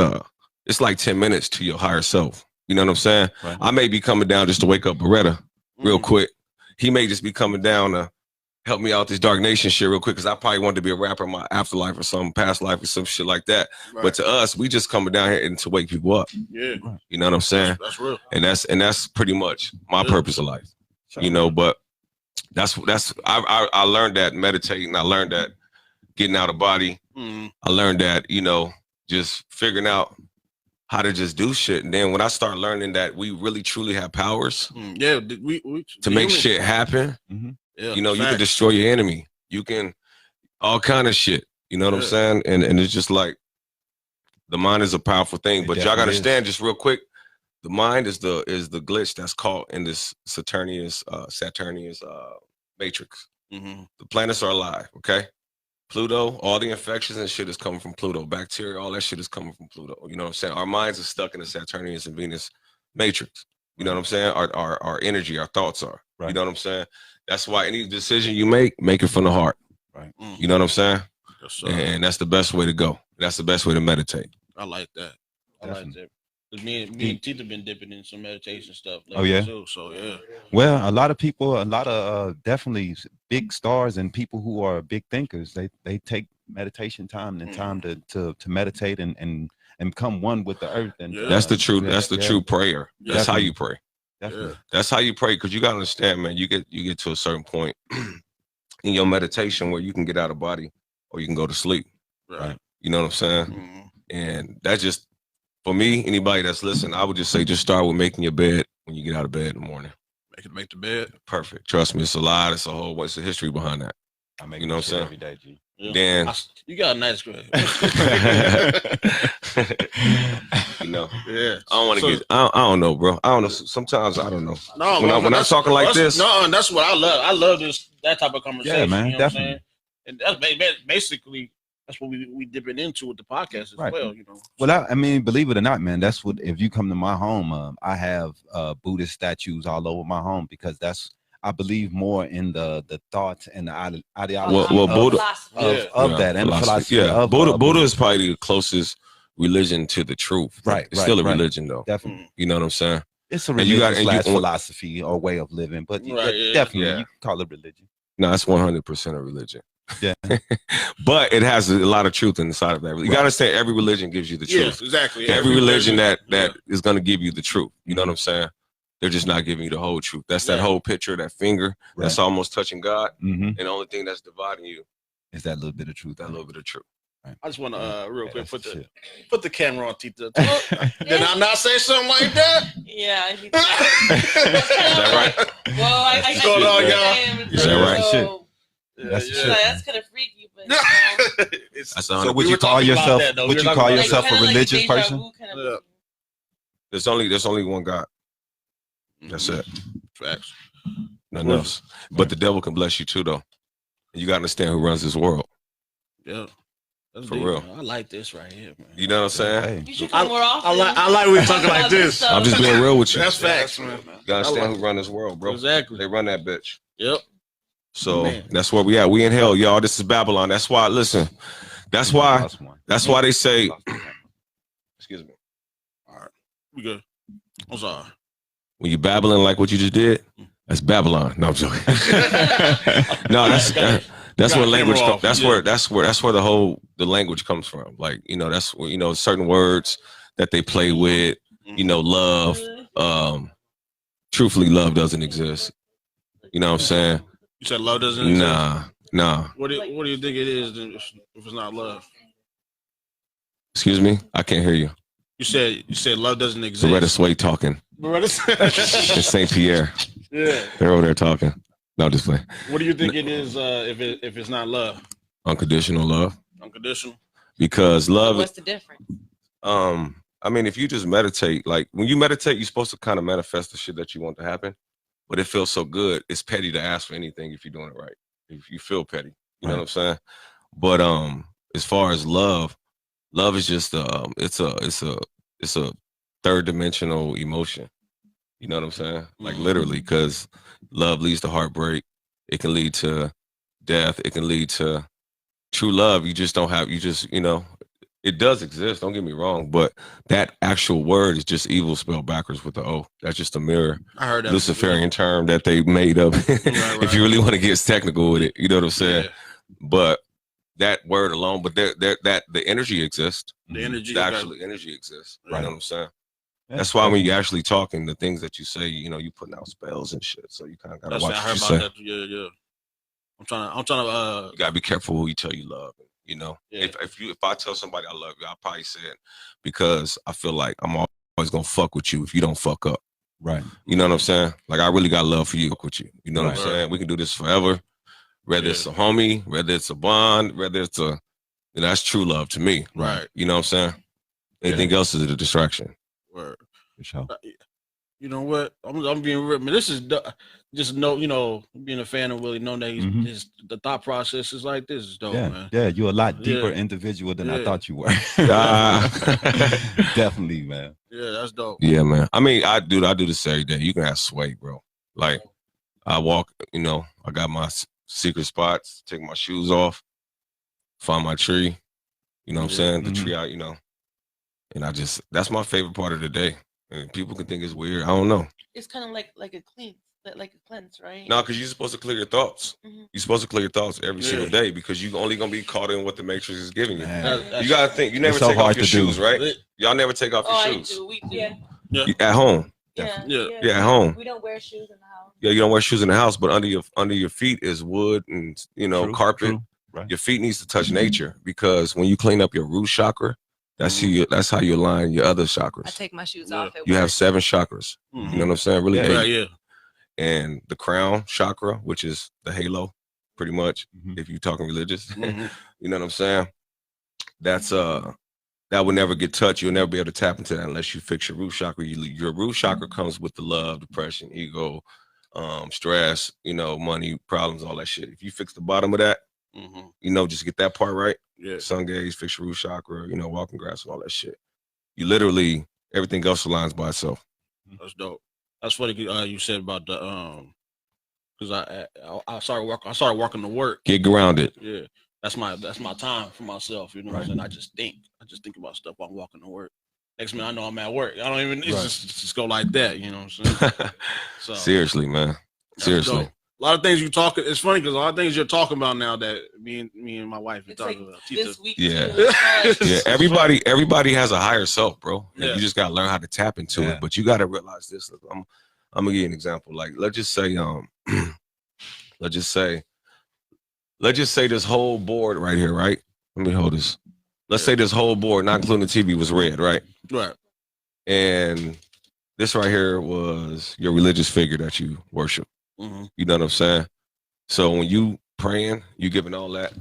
S4: it's like 10 minutes to your higher self. You know what I'm saying?
S3: Right.
S4: I may be coming down just to wake up Beretta real quick. He may just be coming down to help me out this Dark Nation shit real quick, because I probably wanted to be a rapper in my afterlife or some past life or some shit like that. Right. But to us, we just coming down here and to wake people up.
S2: Yeah.
S4: You know what I'm saying?
S2: That's real.
S4: And that's pretty much my purpose of life. Sure. You know, but I learned that meditating. I learned that getting out of body. I learned that, you know, just figuring out how to just do shit. And then when I start learning that we really truly have powers to make shit happen, you know, you can destroy your enemy. You can all kind of shit. You know what I'm saying? And it's just like the mind is a powerful thing. But y'all gotta understand, just real quick, the mind is the glitch that's caught in this Saturnius matrix. The planets are alive, okay? Pluto, all the infections and shit is coming from Pluto. Bacteria, all that shit is coming from Pluto. You know what I'm saying? Our minds are stuck in the Saturnius and Venus matrix. You know what I'm saying? Our energy, our thoughts are. Right. You know what I'm saying? That's why any decision you make it from the heart. Right. You know what I'm saying? Yes, and that's the best way to go. That's the best way to meditate.
S2: I like that. I like that. Me and Tita been dipping in some meditation stuff. Too, so yeah.
S3: Well, a lot of people, definitely big stars and people who are big thinkers, they take meditation time and time to meditate and become one with the earth. And
S4: that's the true. That's the true prayer. That's how you pray.
S3: Definitely.
S4: That's how you pray, because you gotta understand, man. You get to a certain point in your meditation where you can get out of body or you can go to sleep. Right. You know what I'm saying? And that's just. For me, anybody that's listening, I would just say, just start with making your bed when you get out of bed in the morning.
S2: Make the bed.
S4: Perfect. Trust me, it's a lot. It's a whole. What's the history behind that?
S3: I make
S4: you know what I'm saying
S3: every day, G.
S2: Yeah.
S4: Dan,
S2: you got a nice grade.
S4: You know.
S2: Yeah.
S4: I don't want to get. I don't know, bro. I don't know. Sometimes I don't know. No, when I'm talking like this.
S2: No, that's what I love. I love that type of conversation.
S3: Yeah, man.
S2: You know
S3: Definitely.
S2: And that's basically. That's what we dipping into with the podcast as well, you know.
S3: Well, I mean, believe it or not, man, that's what, if you come to my home, I have Buddhist statues all over my home, because I believe more in the thoughts and the ideology of that and the philosophy.
S4: Yeah, Buddha is probably the closest religion to the truth.
S3: Right.
S4: It's still a religion, though.
S3: Definitely.
S4: You know what I'm saying?
S3: It's a religion / philosophy or way of living, but definitely you can call it religion.
S4: No, it's 100% a religion.
S3: Yeah.
S4: But it has a lot of truth inside of that. You gotta understand, every religion gives you the truth.
S2: Yeah, exactly.
S4: Every religion that is gonna give you the truth. You know what I'm saying? They're just not giving you the whole truth. That's that whole picture, that finger that's almost touching God. And the only thing that's dividing you
S3: is that little bit of truth.
S4: That little bit of truth.
S2: Right. I just want to real quick put the camera on Tita. Did I not say something like that?
S5: Yeah.
S4: Is that right?
S5: Well,
S2: what's going on, y'all?
S4: Is that right?
S5: So,
S3: that's
S5: that's kind of freaky, but
S3: so would you call yourself a religious person?
S4: There's only one God. That's it.
S2: Facts.
S4: Nothing else. But the devil can bless you too, though. You gotta understand who runs this world.
S2: Yeah. That's
S4: for
S2: deep,
S4: real.
S2: Man. I like this right here, man.
S4: You know what I'm saying?
S5: You should come more often.
S2: I like we talking like this.
S4: I'm just being real with you.
S2: That's facts, man.
S4: You gotta understand who run this world, bro.
S2: Exactly.
S4: They run that bitch.
S2: Yep.
S4: So that's where we at. We in hell, y'all. This is Babylon. That's why. Listen. That's why they say. Excuse me.
S2: All right. We good. I'm sorry.
S4: When you babbling like what you just did, that's Babylon. No, I'm joking. No, that's where language comes. That's where the language comes from. Like, you know, that's where, you know, certain words that they play with. You know, love. Truthfully, love doesn't exist. You know what I'm saying?
S2: You said love doesn't exist?
S4: Nah.
S2: What do you think it is if it's not love?
S4: Excuse me? I can't hear you.
S2: You said love doesn't exist.
S4: Beretta Sway talking. It's St. Pierre.
S2: Yeah.
S4: They're over there talking. No, just play.
S2: What do you think it is if it's not love?
S4: Unconditional love.
S2: Unconditional?
S4: Because love.
S5: What's the difference?
S4: I mean, if you just meditate, like when you meditate, you're supposed to kind of manifest the shit that you want to happen. But it feels so good. It's petty to ask for anything if you're doing it right. If you feel petty, you know what I'm saying? But as far as love is just it's a third dimensional emotion. You know what I'm saying? Like literally, because love leads to heartbreak. It can lead to death. It can lead to true love. You just don't have. You know, It does exist. Don't get me wrong, but that actual word is just evil spelled backwards with the O. That's just a mirror
S2: I heard that
S4: Luciferian term that they made up. If you really want to get technical with it, you know what I'm saying.
S2: Yeah.
S4: But that word alone, but that the energy exists.
S2: The energy,
S4: energy exists.
S2: Right.
S4: You know what I'm saying?
S3: Yeah.
S4: That's why when you're actually talking, the things that you say, you know, you putting out spells and shit. So you kind of gotta watch what you say.
S2: That. Yeah. I'm trying to.
S4: You gotta be careful who you tell you love. You know,
S2: Yeah.
S4: if I tell somebody I love you, I'll probably say it because I feel like I'm always gonna fuck with you if you don't fuck up.
S3: Right.
S4: You know what I'm saying? Like I really got love for you. Fuck with you. You know what I'm
S2: Right.
S4: saying? We can do this forever. Whether it's a homie, whether it's a bond, whether it's a, you know, that's true love to me.
S2: Right.
S4: You know what I'm saying? Anything else is a distraction.
S2: Word.
S3: For sure.
S2: You know what? I'm being real, man. This is just you know, being a fan of Willie, knowing that he's the thought process is like this is dope, man.
S3: Yeah, you're a lot deeper individual than I thought you were. Definitely, man.
S2: Yeah, that's dope.
S4: Yeah, man. I mean, I do this every day. You can have sway, bro. Like I walk, you know, I got my secret spots, take my shoes off, find my tree, you know what I'm saying? The tree out, you know. And that's my favorite part of the day. And people can think it's weird. I don't know.
S5: It's kind of like a cleanse, right?
S4: No, because you're supposed to clear your thoughts. You're supposed to clear your thoughts every single day because you're only gonna be caught in what the Matrix is giving you. You gotta think. You never take off your shoes, right? Y'all never take off your shoes.
S5: We do.
S2: Yeah.
S4: At home.
S5: Yeah,
S4: at home.
S5: We don't wear shoes in the house.
S4: Yeah, you don't wear shoes in the house, but under your feet is wood and carpet.
S3: True. Right.
S4: Your feet needs to touch nature because when you clean up your root chakra, that's how you align your other chakras.
S5: I take my shoes off.
S4: You have 7 chakras. You know what I'm saying? Really 8.
S2: Yeah.
S4: And the crown chakra, which is the halo, pretty much. If you're talking religious, you know what I'm saying? That's that will never get touched. You'll never be able to tap into that unless you fix your root chakra. Your root chakra comes with the love, depression, ego, stress, you know, money, problems, all that shit. If you fix the bottom of that, you know, just get that part right. Yeah. Sun gaze, fix your root chakra, you know, walking grass, all that shit. You literally, everything else aligns by itself.
S2: That's dope. That's what you said about the because I started working to work.
S4: Get grounded.
S2: Yeah. That's my time for myself, you know what I'm saying? I just think about stuff while I'm walking to work. Next minute I know I'm at work. I don't even just go like that, you know what I'm saying? So
S4: seriously, man. Seriously.
S2: A lot of things you talk. It's funny because a lot of things you're talking about now that me and my wife are talking about.
S5: This week,
S4: yeah. Everybody has a higher self, bro.
S2: Yeah.
S4: You just gotta learn how to tap into it. But you gotta realize this. Look, I'm gonna give you an example. Like, let's just say this whole board right here, right? Let me hold this. Let's say this whole board, not including the TV, was red, right?
S2: Right.
S4: And this right here was your religious figure that you worship. You know what I'm saying? So when you praying, you giving all that,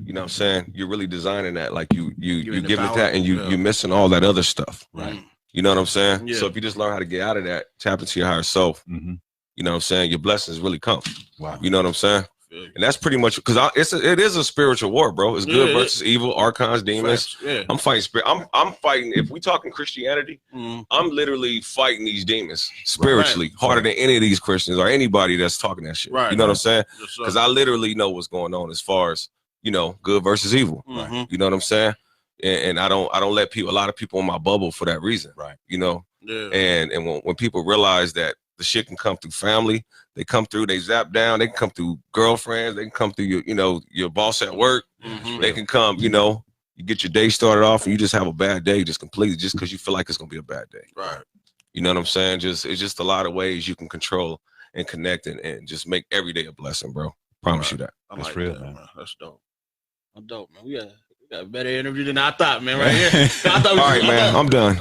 S4: you know what I'm saying? You're really designing that, like you giving it that, and you're missing all that other stuff.
S2: Right.
S4: You know what I'm saying?
S2: Yeah.
S4: So if you just learn how to get out of that, tap into your higher self, you know what I'm saying? Your blessings really come. Wow. You know what I'm saying? And that's pretty much because it is a spiritual war, bro. It's good versus evil, archons, demons. I'm fighting spirit. I'm fighting. If we talking Christianity, I'm literally fighting these demons spiritually harder than any of these Christians or anybody that's talking that shit. You know what I'm saying? Because I literally know what's going on as far as, you know, good versus evil. You know what I'm saying? And I don't let a lot of people in my bubble for that reason. Right. You know. And when people realize that the shit can come through family, they come through, they zap down, they can come through girlfriends, they can come through your boss at work, they can come, you know, you get your day started off and you just have a bad day just completely just because you feel like it's gonna be a bad day. Right. You know what I'm saying? It's just a lot of ways you can control and connect and just make every day a blessing, bro. Promise you that.
S2: That's real, man. That's dope. I'm dope, man. We got a better interview than I thought, man, right here. All right,
S4: man, I'm done.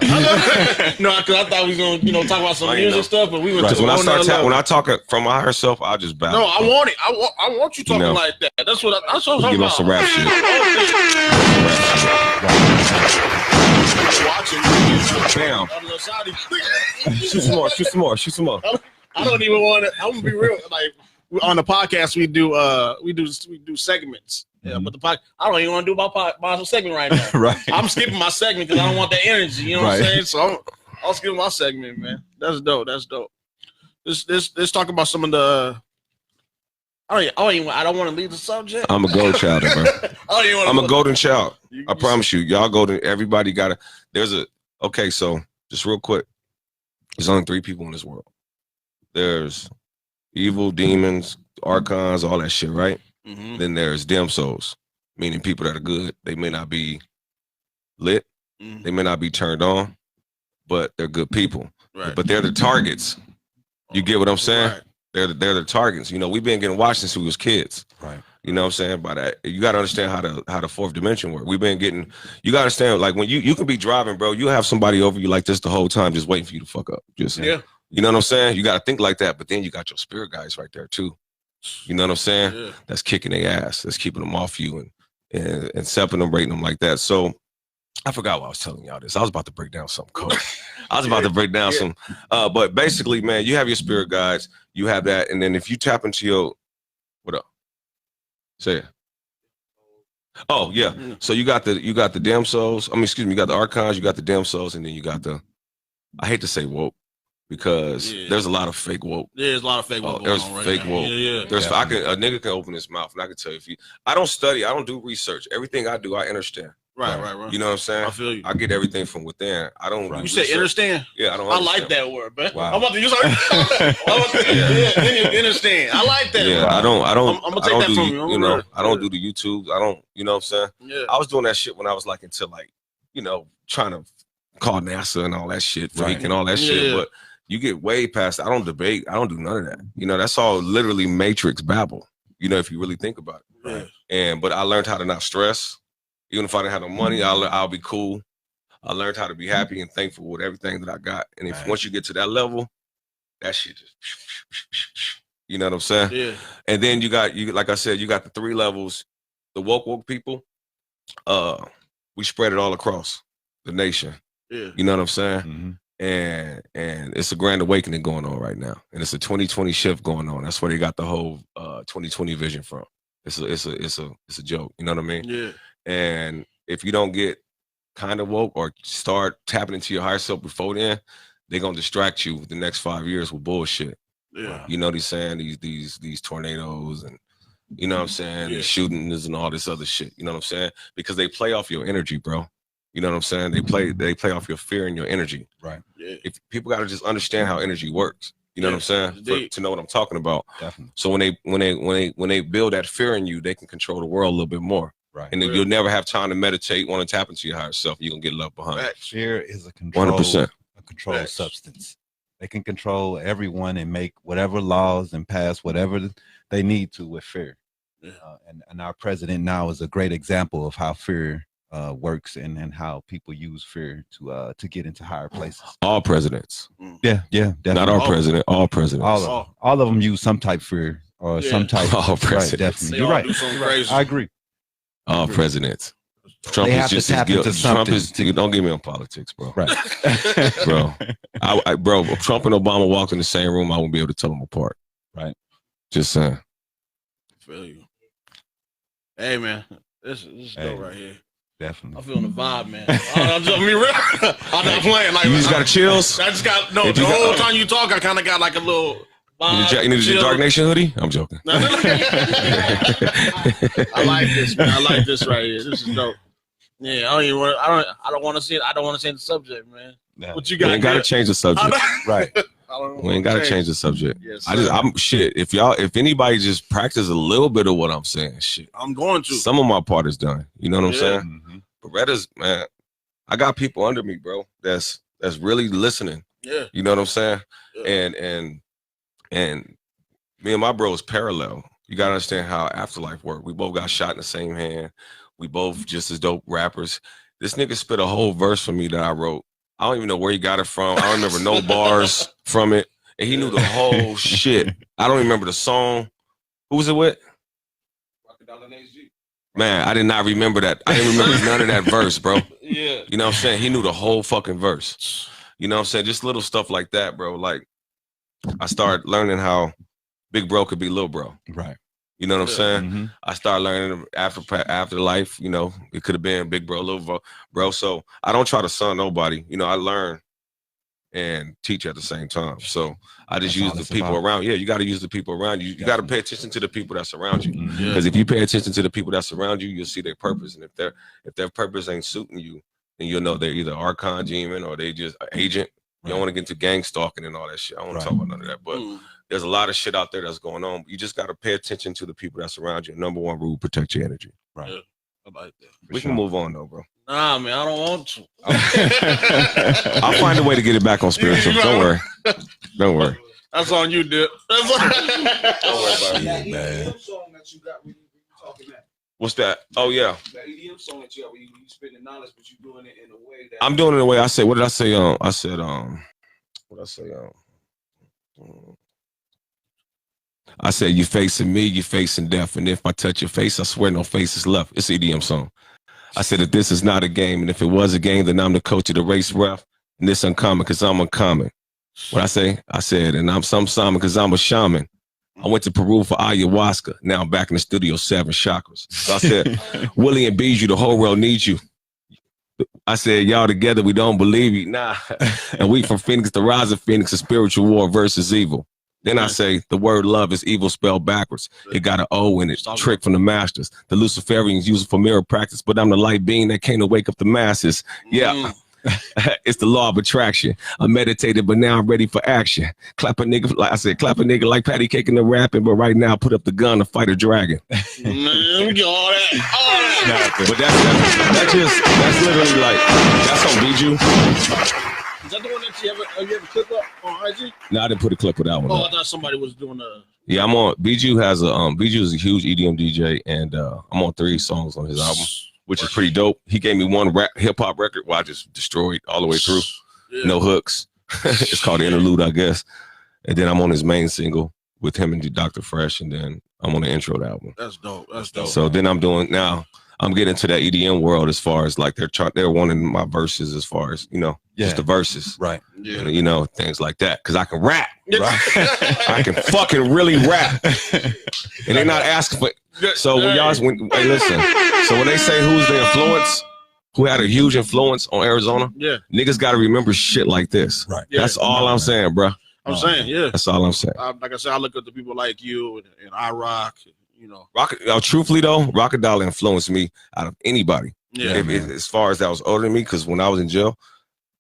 S2: No, because I thought we was gonna, talk about some music stuff, but we went to
S4: when I talk from my higher self, I'll just bow.
S2: No, I want it. I want you talking like that. That's what I'm talking about.
S4: Give us some rap shit. Bam. Shoot some more.
S2: I don't even want to. I'm gonna be real. Like on the podcast, we do segments. Yeah, but I don't even want to do my segment right now.
S3: Right.
S2: I'm skipping my segment because I don't want that energy. You know what I'm saying? So I'll skip my segment, man. That's dope. Let's talk about some of the I don't want to leave the subject.
S4: I'm a gold child, bro. I'm a golden child. I promise you. Y'all golden. Everybody got to. Okay, so just real quick. There's only 3 people in this world. There's evil, demons, archons, all that shit, right? Mm-hmm. Then there's dim souls, meaning people that are good. They may not be lit. Mm-hmm. They may not be turned on, but they're good people. Right. But they're the targets. You get what I'm saying? Right. They're the targets. You know, we've been getting watched since we was kids. Right. You know what I'm saying? By that, you got to understand how the fourth dimension works. We've been getting. You got to understand, like when you can be driving, bro. You have somebody over you like this the whole time, just waiting for you to fuck up. Just yeah. You know what I'm saying? You got to think like that. But then you got your spirit guys right there too. You know what I'm saying? Yeah. That's kicking their ass. That's keeping them off you and separating them like that. So I forgot what I was telling y'all this. I was about to break down something cool. I was about to break down some. But basically, man, you have your spirit guides. You have that, and then if you tap into your what up? Say it. Oh yeah. So you got the damn souls. I mean, excuse me. You got the archons. You got the damn souls, and then you got the. I hate to say woke. Because there's a lot of fake woke. Yeah, there's a lot of fake woke. There's fake woke. Yeah. There's a nigga can open his mouth and I can tell you I don't study, I don't do research. Everything I do, I understand. Right. You know what I'm saying? I feel you. I get everything from within. I don't. Right. You say understand? Yeah, I don't. I like that word, man. Wow. I'm about to use understand. I like that. Yeah, I'm gonna take that from you. You know, I don't do the YouTube. I don't. You know what I'm saying? Yeah. I was doing that shit when I was like until like, you know, trying to call NASA and all that shit, freak and all that shit, but. You get way past. I don't debate. I don't do none of that. You know, that's all literally matrix babble. You know, if you really think about it. Right. But I learned how to not stress. Even if I didn't have no money, I'll be cool. I learned how to be happy and thankful with everything that I got. And if once you get to that level, that shit just, you know what I'm saying? Yeah. And then you like I said, you got the 3 levels. The woke people. We spread it all across the nation. Yeah. You know what I'm saying? Mm-hmm. And it's a grand awakening going on right now, and it's a 2020 shift going on. That's where they got the whole 2020 vision from. It's a joke. You know what I mean? Yeah. And if you don't get kind of woke or start tapping into your higher self before then, they're gonna distract you the next 5 years with bullshit. Yeah. You know what he's saying? These tornadoes and you know what I'm saying? These shootings and all this other shit. You know what I'm saying? Because they play off your energy, bro. You know what I'm saying? They play off your fear and your energy. Right. Yeah. If people got to just understand how energy works. You know what I'm saying? To know what I'm talking about. Definitely. So when they build that fear in you, they can control the world a little bit more. Right. And then you'll never have time to meditate, want to tap into your higher self. You're gonna get left behind.
S3: Fear is a controlled substance. They can control everyone and make whatever laws and pass whatever they need to with fear. Yeah. And our president now is a great example of how fear works and how people use fear to get into higher places.
S4: All presidents.
S3: Yeah, definitely.
S4: Not our president. All presidents.
S3: All of them use some type of fear or some type.
S4: All presidents.
S3: Right, definitely. You're right. I agree.
S4: All presidents. Trump is just as guilty. Trump is. Don't get me on politics, bro. Right, bro. Bro. If Trump and Obama walked in the same room, I wouldn't be able to tell them apart. Right. Just saying.
S2: Feel you. Hey man, this is dope right here.
S3: Definitely.
S2: I'm feeling the vibe, man. I'm not playing. Like,
S4: you just got chills?
S2: I just got, the whole time you talk, I kind of got like a little vibe.
S4: You need a Dark Nation hoodie? I'm joking.
S2: I like this, man. I like this right here. This is dope. Yeah, I don't want to see it. I don't want to change the subject, man. Nah. What you got?
S4: We ain't got to change the subject.
S3: Right.
S4: We ain't got to change the subject. Yes, I'm shit. If anybody just practice a little bit of what I'm saying, shit.
S2: I'm going to.
S4: Some of my part is done. You know what I'm saying? Mm-hmm. Beretta's, man, I got people under me, bro, that's really listening. Yeah. You know what I'm saying? Yeah. And me and my bro is parallel. You gotta understand how afterlife work. We both got shot in the same hand. We both just as dope rappers. This nigga spit a whole verse for me that I wrote. I don't even know where he got it from. I don't remember no bars from it. And he knew the whole shit. I don't remember the song. Who was it with? Man, I did not remember that. I didn't remember none of that verse, bro. Yeah. You know what I'm saying? He knew the whole fucking verse. You know what I'm saying? Just little stuff like that, bro. Like, I started learning how big bro could be little bro. Right. You know what I'm saying? Mm-hmm. I started learning after life, you know, it could have been big bro, little bro. So I don't try to son nobody. You know, I learn and teach at the same time. So I just use the people around. Yeah, you got to use the people around you. You got to pay attention to the people that surround you. Because if you pay attention to the people that surround you, you'll see their purpose. And if their purpose ain't suiting you, then you'll know they're either archon demon or they just an agent. You don't want to get into gang stalking and all that shit. I don't want to talk about none of that. But there's a lot of shit out there that's going on. You just got to pay attention to the people that surround you. Number one rule, protect your energy.
S2: Right. Yeah, I like that.
S4: We can move on though, bro.
S2: Nah, man, I don't want to.
S4: I'll find a way to get it back on spiritual. Don't worry. Don't worry.
S2: That's on you, Dip. Don't worry
S6: about it, man. Song that you got when you talking that.
S4: What's that? Oh yeah.
S6: That EDM song that you got where you spitting knowledge, but you doing it in a way that
S4: I'm doing it in a way I say. What did I say? I said what did I say? I said you facing me, you facing death, and if I touch your face, I swear no face is left. It's an EDM song. I said that this is not a game, and if it was a game, then I'm the coach of the race ref, and this uncommon because I'm uncommon. What I say? I said, and I'm some shaman because I'm a shaman. I went to Peru for ayahuasca. Now I'm back in the studio, 7 chakras. So I said, Willie and Bijou, the whole world needs you. I said, y'all together, we don't believe you. Nah. And we from Phoenix to Rise of Phoenix, a spiritual war versus evil. Then I say, the word love is evil spelled backwards. It got an O in it, trick from the masters. The Luciferians use it for mirror practice, but I'm the light being that came to wake up the masses. Yeah. It's the law of attraction. I meditated, but now I'm ready for action. Clap a nigga, like I said, clap a nigga like patty cake in the rapping, but right now put up the gun to fight a dragon.
S2: All that.
S4: But that's literally like, that's on Bijou.
S2: Is that the one that you ever clip up on IG?
S4: No, I didn't put a clip of that one.
S2: Oh, I thought somebody was doing a.
S4: Yeah, I'm on. Bijou has a Bijou is a huge EDM DJ, and I'm on 3 songs on his album, which is pretty dope. He gave me one hip hop record where I just destroyed all the way through. Yeah. No hooks. It's called the Interlude, I guess. And then I'm on his main single with him and Dr. Fresh, and then I'm on the intro of the album.
S2: That's dope. That's dope.
S4: So then I'm getting to that EDM world as far as like they're wanting my verses as far as, just the verses.
S3: Right.
S4: Yeah. Things like that. Cause I can rap. Right. I can fucking really rap. And they're not asking for so hey, listen. So when they say who's the influence, who had a huge influence on Arizona, niggas gotta remember shit like this. Right. Yeah. That's all I'm saying, bro.
S2: I'm saying, yeah.
S4: That's all I'm saying.
S2: Like I said, I look at the people like you and I rock.
S4: Truthfully though, Rockadollar influenced me out of anybody.
S2: Yeah,
S4: as far as that was older than me, because when I was in jail,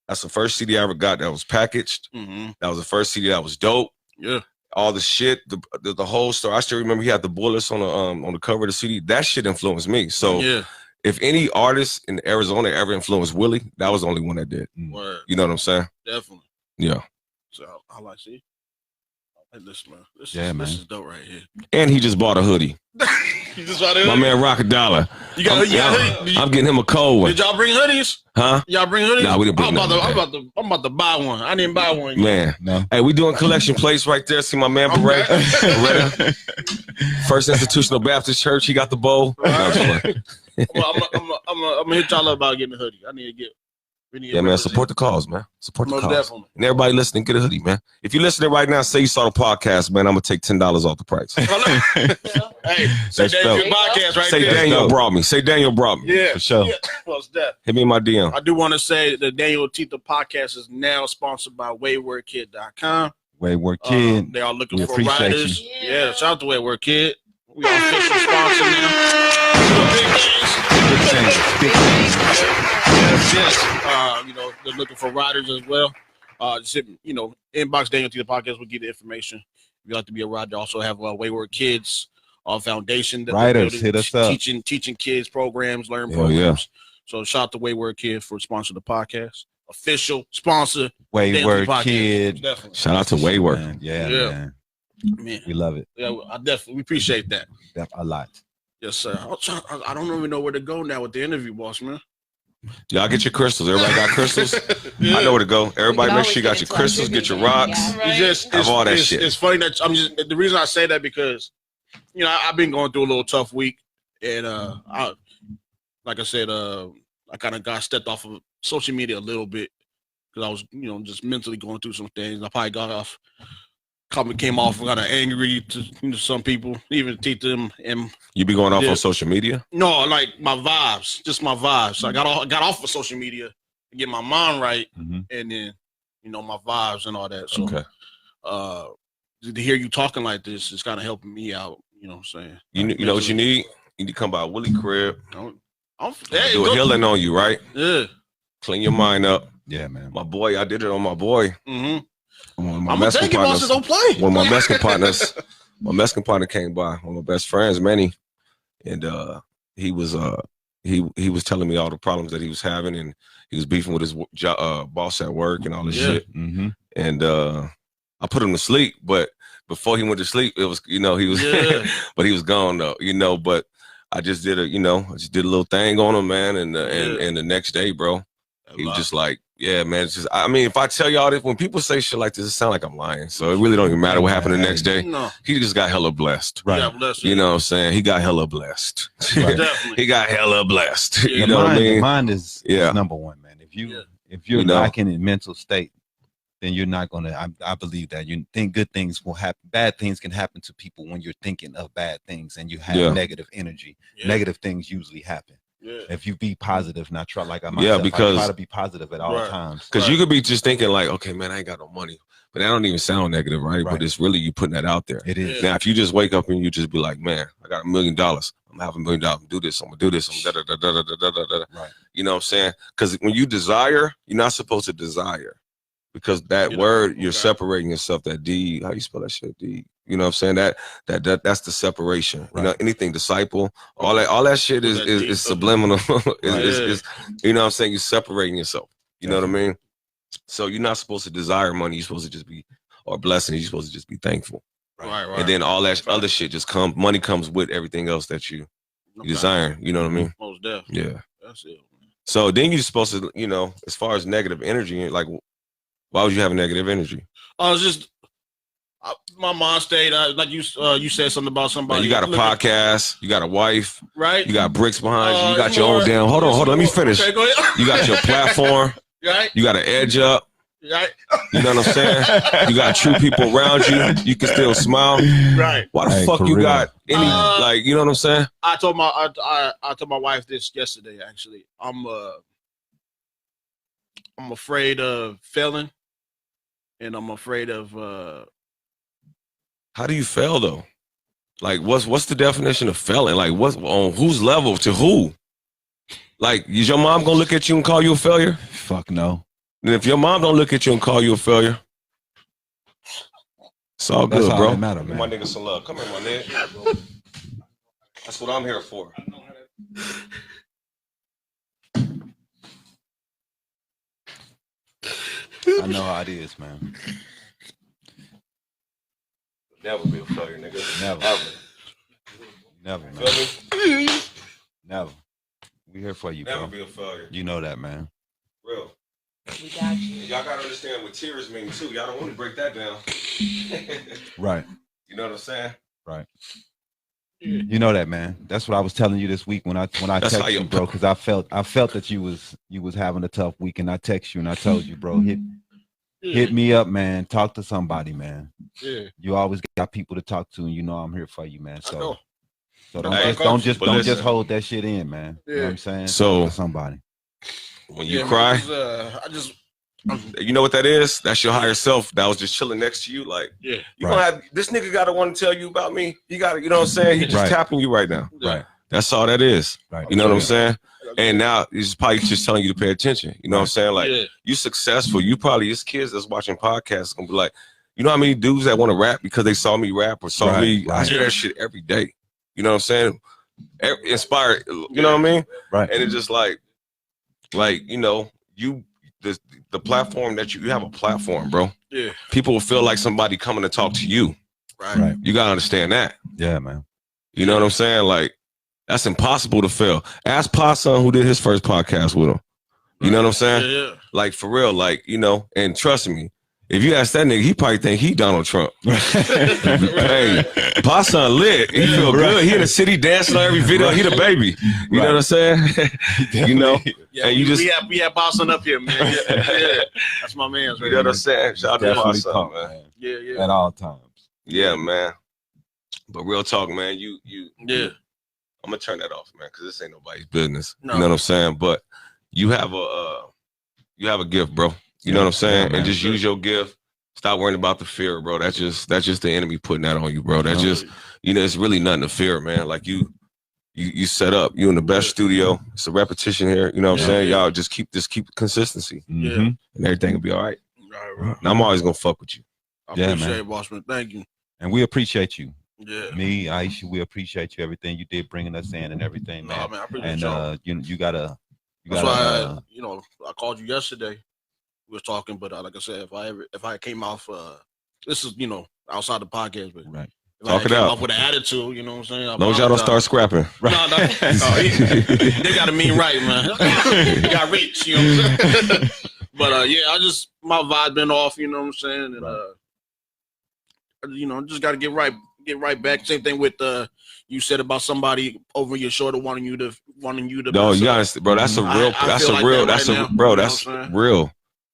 S4: that's the first CD I ever got that was packaged. Mm-hmm. That was the first CD that was dope.
S2: Yeah,
S4: all the shit, the whole story. I still remember he had the bullets on the cover of the CD. That shit influenced me. So if any artist in Arizona ever influenced Willie, that was the only one that did.
S2: Word.
S4: You know what I'm saying?
S2: Definitely.
S4: Yeah.
S2: So I like see. Hey, listen, man. This is dope right here.
S4: And he just bought a hoodie.
S2: You just bought a hoodie?
S4: My man Rockadollar.
S2: You got a hoodie?
S4: I'm getting him a cold one.
S2: Did y'all bring hoodies?
S4: Huh?
S2: Y'all bring hoodies?
S4: Nah, we didn't bring
S2: I'm about to buy one. I didn't buy one yet.
S4: Man. No. Hey, we doing collection plates right there. See my man Beretta. First Institutional Baptist Church. He got the bowl. I'm
S2: gonna hit y'all up about getting a hoodie. I need to get.
S4: Yeah, man, support the cause, man. Support the
S2: Most
S4: cause.
S2: Definitely.
S4: And everybody listening, get a hoodie, man. If you're listening right now, say you saw the podcast, man, I'm going to take $10 off the price.
S2: Hey, say DanYo podcast right
S4: say
S2: there.
S4: DanYo brought me. Say DanYo brought me.
S2: Yeah.
S3: For sure.
S2: Yeah.
S4: Hit me in my DM.
S2: I do want to say the DanYo&Tita podcast is now sponsored by WaywardKid.com.
S3: Wayward Kid.
S2: They are looking for writers. Yeah, shout out to Wayward Kid. We are official sponsor now. Big things. Yes. They're looking for writers as well. Just inbox DanYo&Tita podcast will give the information. If you'd like to be a writer, also have Wayward Kids Foundation. That
S3: writers, hit us up.
S2: Teaching kids programs, learn programs. Yeah. So shout out to Wayward Kid for sponsoring the podcast. Official sponsor.
S3: Wayward Kid.
S2: Definitely.
S4: Shout out to Wayward.
S3: Man. Yeah. Man. We love it.
S2: Yeah, we appreciate that.
S3: A lot.
S2: Yes, sir. I don't even know where to go now with the interview, boss, man.
S4: Y'all get your crystals. Everybody got crystals? I know where to go. Everybody make sure you got your crystals, get your rocks. Have all that shit.
S2: It's funny that the reason I say that because, I've been going through a little tough week. And like I said, I kind of got stepped off of social media a little bit because I was, just mentally going through some things. I probably came off kind of angry to some people, even Tita and
S4: you be going off on social media?
S2: No, like my vibes, just my vibes. So I got off of social media to get my mind right, and then you know, my vibes and all that. So, to hear you talking like this is kind of helping me out. You know what I'm saying?
S4: You know what you need? You need to come by Willie crib.
S2: Hey,
S4: do a healing on you, right?
S2: Yeah.
S4: Clean your mind up.
S3: Yeah, man.
S4: My boy, I did it on my boy.
S2: Mm-hmm.
S4: I'm gonna take it,
S2: boss. Don't play.
S4: One of my Mexican partners. My Mexican partner came by. One of my best friends, Manny, and he was telling me all the problems that he was having, and he was beefing with his boss at work and all this shit.
S3: Mm-hmm.
S4: And I put him to sleep, but before he went to sleep, it was, you know, he was, but he was gone though, you know. But I just did a little thing on him, man, and the next day, bro, he was just like, yeah, man. It's just, I mean, if I tell y'all this, when people say shit like this, it sounds like I'm lying. So it really don't even matter what happened the next day.
S2: No.
S4: He just got hella blessed.
S3: Right.
S4: You know what I'm saying? He got hella blessed. He got hella blessed. You know what I mean?
S3: The mind is number one, man. If you're lacking in mental state, then you're not gonna. I believe that you think good things will happen. Bad things can happen to people when you're thinking of bad things and you have negative energy. Negative things usually happen. Yeah. If you be positive, not try like I myself,
S4: because
S3: I try to be positive at all times.
S4: Because you could be just thinking like, okay, man, I ain't got no money, but that don't even sound negative, right? But it's really you putting that out there.
S3: It is.
S4: Now, if you just wake up and you just be like, man, I got $1 million. I'm gonna have $1 million. I'm gonna do this. I'm gonna do this. I'm da. Right. You know what I'm saying? Because when you desire, you're not supposed to desire. Because that word, you're separating yourself. That D, how you spell that shit? D. You know what I'm saying? That's the separation. You know, anything disciple, all that shit is subliminal. is you know what I'm saying? You're separating yourself. You know what I mean? So you're not supposed to desire money. You're supposed to just be, or blessings. You're supposed to just be thankful. Right. And then all that other shit just comes. Money comes with everything else that you desire. You know what I mean?
S2: Most definitely.
S4: Yeah.
S2: That's it.
S4: So then you're supposed to, you know, as far as negative energy, like, why would you have negative energy?
S2: It's just my mind state. Like you said something about somebody.
S4: Man, you got a podcast. You got a wife.
S2: Right.
S4: You got bricks behind you. You got your own damn. Hold on. Let me finish. Okay, go ahead. You got your platform.
S2: Right.
S4: You got an edge up.
S2: Right.
S4: You know what I'm saying? You got true people around you. You can still smile.
S2: Right.
S4: Why the fuck you real? Got any like? You know what I'm saying?
S2: I told my wife this yesterday. Actually, I'm afraid of failing. And I'm afraid of
S4: How do you fail though? Like what's the definition of failing? Like what's on whose level to who? Like is your mom gonna look at you and call you a failure?
S3: Fuck no.
S4: And if your mom don't look at you and call you a failure, it's all good, bro.
S3: Matter, man.
S4: My nigga some love. Come here, my nigga. That's what I'm here for.
S3: I know how it is, man.
S4: Never be a failure, nigga.
S3: Never, man. Never. We here for you,
S4: Never
S3: bro.
S4: Be a failure.
S3: You know that, man.
S4: Real.
S5: We got you.
S4: Y'all gotta understand what tears mean too. Y'all don't want to break that down.
S3: Right.
S4: You know what I'm saying?
S3: Right. You know that, man. That's what I was telling you this week when I texted you, bro, because I felt that you was having a tough week, and I text you and I told you, bro, hit me up, man. Talk to somebody, man. Yeah. You always got people to talk to, and you know I'm here for you, man. So don't just hold that shit in, man. You know what I'm saying?
S4: So
S3: talk to somebody.
S4: When you cry, you know what that is? That's your higher self that was just chilling next to you. Like, you gonna have this nigga gotta want to tell you about me. You gotta, you know what I'm saying? He's just tapping you right now.
S3: Right.
S4: That's all that is.
S3: Right.
S4: You know what I'm saying? And now he's probably just telling you to pay attention. You know what I'm saying? Like, you successful. You probably, his kids that's watching podcasts gonna be like, you know how many dudes that want to rap because they saw me rap or saw me? I hear that shit every day. You know what I'm saying? Inspired. You know what I mean?
S3: Right.
S4: And it's just like, you know, the platform that you have a platform, bro. Yeah. People will feel like somebody coming to talk to you.
S3: Right.
S4: You gotta understand that.
S3: Yeah, man.
S4: You know what I'm saying? Like, that's impossible to fail. Ask Pa-Son who did his first podcast with him. You know what I'm saying?
S2: Yeah.
S4: Like, for real, like, you know, and trust me, if you ask that nigga, he probably think he Donald Trump. Hey, Pa-Son lit. He feel good. He in the city dancing on every video. He the baby. You know what I'm saying? You know?
S2: Yeah,
S4: and you
S2: we have Pa-Son up here, man. Yeah. That's my man.
S4: You know what I'm saying? Shout out to Pa-Son, man.
S2: Yeah.
S3: At all times.
S4: Yeah, man. But real talk, man, you I'm gonna turn that off, man, because this ain't nobody's business. No. You know what I'm saying? But you have a gift, bro. You know what I'm saying? And just use your gift. Stop worrying about the fear, bro. That's just the enemy putting that on you, bro. That's just, you know, it's really nothing to fear, man. Like you set up. You in the best studio. It's a repetition here. You know what I'm saying? Y'all just keep consistency. And everything will be all right. Right. And I'm always gonna fuck with you.
S2: I appreciate it, Bossman. Thank you.
S3: And we appreciate you.
S2: Yeah.
S3: Me, Aisha, we appreciate you, everything you did, bringing us in and everything, man.
S2: Nah, man, I appreciate
S3: and
S2: y'all.
S3: you gotta.
S2: That's why I called you yesterday. We was talking, but like I said, if I came off, this is outside the podcast, but
S3: right.
S2: Talk it out. Off with an attitude, you know what I'm saying?
S4: As long as y'all don't start scrapping.
S2: Right. No, they got to mean right, man. You got reach, you know what I'm saying? But my vibe been off, you know what I'm saying? And just got to get right back. Same thing with you said about somebody over your shoulder wanting you to.
S4: No, you gotta, bro. That's a real. That's real.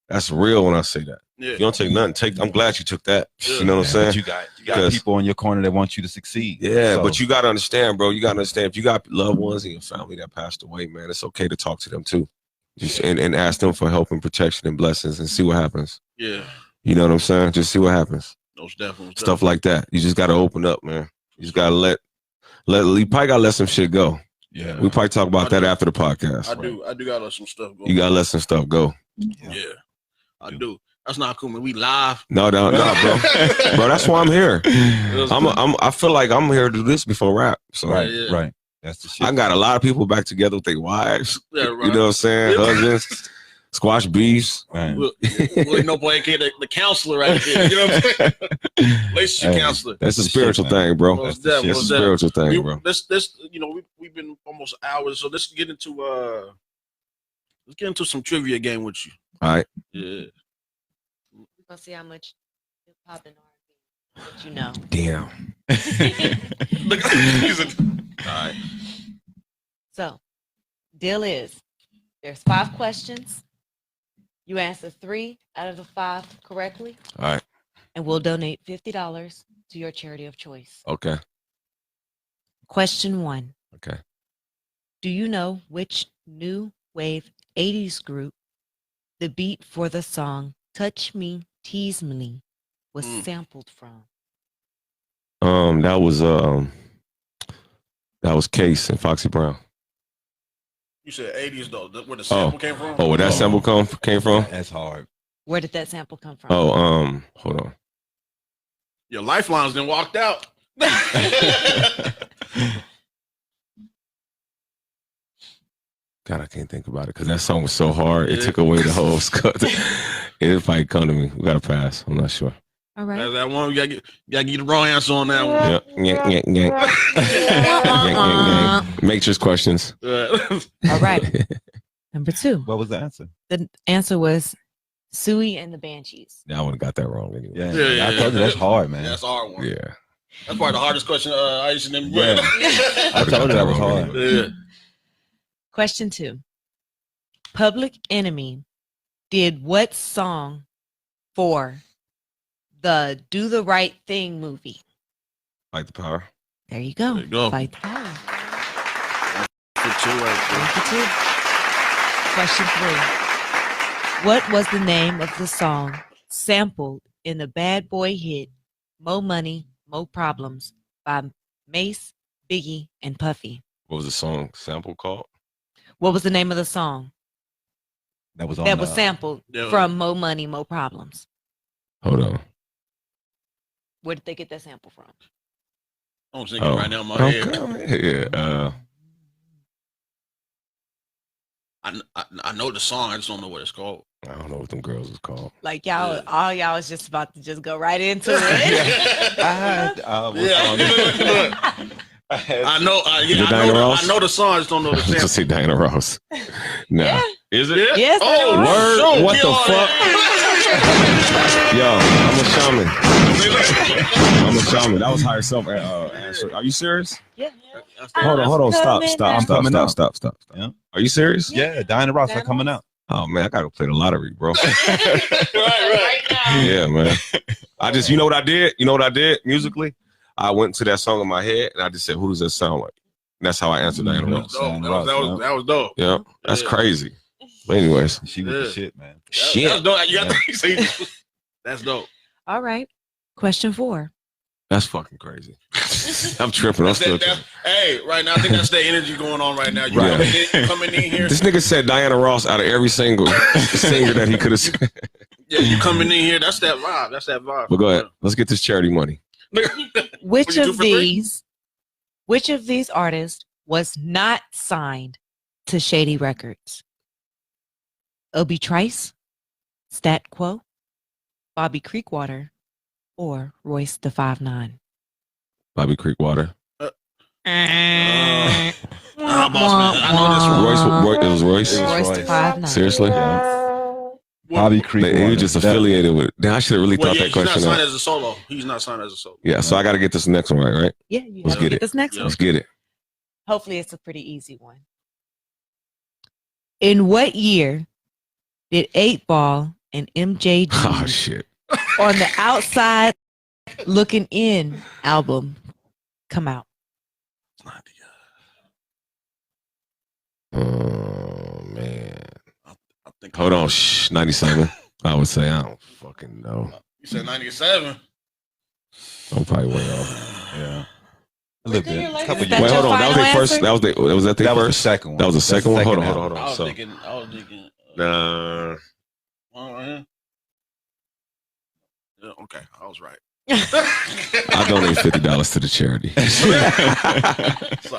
S4: That's real when I say that. Yeah. You don't take nothing. I'm glad you took that. Yeah. You know what I'm saying?
S3: You got people in your corner that want you to succeed.
S4: Yeah, but you gotta understand, bro. You gotta understand if you got loved ones in your family that passed away, man, it's okay to talk to them too. Just and ask them for help and protection and blessings and see what happens.
S2: Yeah.
S4: You know what I'm saying? Just see what happens.
S2: Most definitely.
S4: Stuff like that. You just gotta open up, man. You just gotta let you probably gotta let some shit go.
S3: Yeah.
S4: We probably talk about that after the podcast.
S2: I do gotta let some stuff go.
S4: You gotta let some stuff go.
S2: Yeah. I do. That's not cool. When we live.
S4: No, bro. Bro, that's why I'm here. I feel like I'm here to do this before rap. So
S3: right. That's the shit.
S4: I got a lot of people back together with their wives.
S2: Yeah, right.
S4: You know what I'm saying? Husbands, squash beefs.
S3: Right.
S2: No boy, the counselor right there. You know what I'm saying? Relationship counselor.
S4: That's a spiritual thing, bro. That's a spiritual thing, bro.
S2: We've been almost hours, so let's get into some trivia game with you.
S4: All right.
S2: Yeah.
S5: We're gonna see how much hip hop and R&B that you know.
S4: Damn.
S2: All right.
S5: So, deal is there's 5 questions. You answer 3 out of the 5 correctly.
S4: All right.
S5: And we'll donate $50 to your charity of choice.
S4: Okay.
S5: Question 1.
S4: Okay.
S5: Do you know which new wave 80s group the beat for the song Touch Me, Tease Me was sampled from?
S4: That was Case and Foxy Brown.
S2: You said 80s though. Where the sample came from?
S4: Oh, where that sample came from?
S3: That's hard.
S5: Where did that sample come from?
S4: Oh, hold on.
S2: Your lifelines then walked out.
S4: God, I can't think about it because that song was so hard. It took away the whole scut. It'll probably come to me. We gotta pass. I'm not sure.
S5: All right.
S2: That one, you gotta get the wrong answer on that one.
S4: Yeah. Matrix questions.
S5: All right. Number 2.
S3: What was the answer?
S5: The answer was Suey and the Banshees.
S4: Yeah, I would have got that wrong anyway.
S3: Yeah. I told you that's hard, man.
S2: That's a hard one.
S4: Yeah.
S2: That's probably the hardest question I used to never.
S3: Yeah. I told you that was hard.
S2: Yeah.
S5: Question 2. Public Enemy did what song for the Do the Right Thing movie?
S4: Fight the Power.
S5: There you go.
S2: There you go.
S5: Fight the Power.
S2: Question
S5: 3. What was the name of the song sampled in the Bad Boy hit Mo Money, Mo Problems by Mace, Biggie, and Puffy?
S4: What was the song sample called?
S5: What was the name of the song
S3: that was
S5: sampled from Mo Money, Mo Problems?
S4: Hold on.
S5: Where did they get that sample from?
S2: I'm thinking right now in my head.
S4: Yeah.
S2: I know the song. I just don't know what it's called.
S4: I don't know what them girls is called.
S5: Like y'all, all y'all was just about to just go right into it.
S2: I know the song. I just don't know the sample.
S4: Just say Diana Ross. No.
S5: Yeah.
S4: Is it?
S2: Yeah?
S5: Yes.
S2: Oh,
S4: word.
S2: Sure,
S4: what the fuck? Yo, I'm a shaman. That was higher self answer. Are you serious?
S5: Yeah.
S4: Hold on. Stop.
S3: Yeah.
S4: Are you serious?
S3: Yeah, Diana Ross are coming out.
S4: Oh man, I gotta play the lottery, bro.
S2: right now.
S4: Yeah, man. You know what I did? Musically? I went to that song in my head and I just said, who does that sound like? And that's how I answered Diana Ross.
S2: That was dope.
S4: Yeah, that's crazy. But anyways,
S3: she was the shit, man.
S4: Shit.
S2: That's dope. You got to say that's dope.
S5: All right. Question 4.
S4: That's fucking crazy. I'm tripping. I'm still tripping.
S2: Hey, right now, I think that's the energy going on right now. You coming in here.
S4: This nigga said Diana Ross out of every single singer that he could have said.
S2: Yeah, you coming in here. That's that vibe. That's that vibe.
S4: But go ahead. Let's get this charity money.
S5: Which of these artists was not signed to Shady Records? Obi Trice, Stat Quo, Bobby Creekwater, or Royce the 5'9"?
S4: Bobby Creekwater.
S2: I know this one.
S4: Royce, it was Royce.
S5: Royce the 5'9".
S4: Seriously?
S3: Bobby Creekwater.
S4: He was just affiliated with it. Damn, I should have really thought that question
S2: He's not
S4: out.
S2: signed as a solo. He's not signed as a solo.
S4: Yeah, so I got to get this next one right?
S5: Yeah,
S4: Let's get it.
S5: This next one.
S4: Let's get it.
S5: Hopefully, it's a pretty easy one. In what year did 8 Ball and MJG
S4: Oh shit.
S5: on the Outside Looking In album come out?
S4: Oh man.
S2: I think.
S4: Hold on. 97. I would say I don't fucking know.
S2: You said 97.
S4: I'm probably way off.
S3: Yeah. A little bit.
S5: Couple
S4: Wait, hold on. That was their first. That was their
S3: That
S4: first.
S3: was the second one.
S4: That was the second one. Hold on.
S2: I was
S4: So,
S2: thinking.
S4: nah.
S2: Yeah, okay, I was right.
S4: I donate $50 to the charity.
S2: So,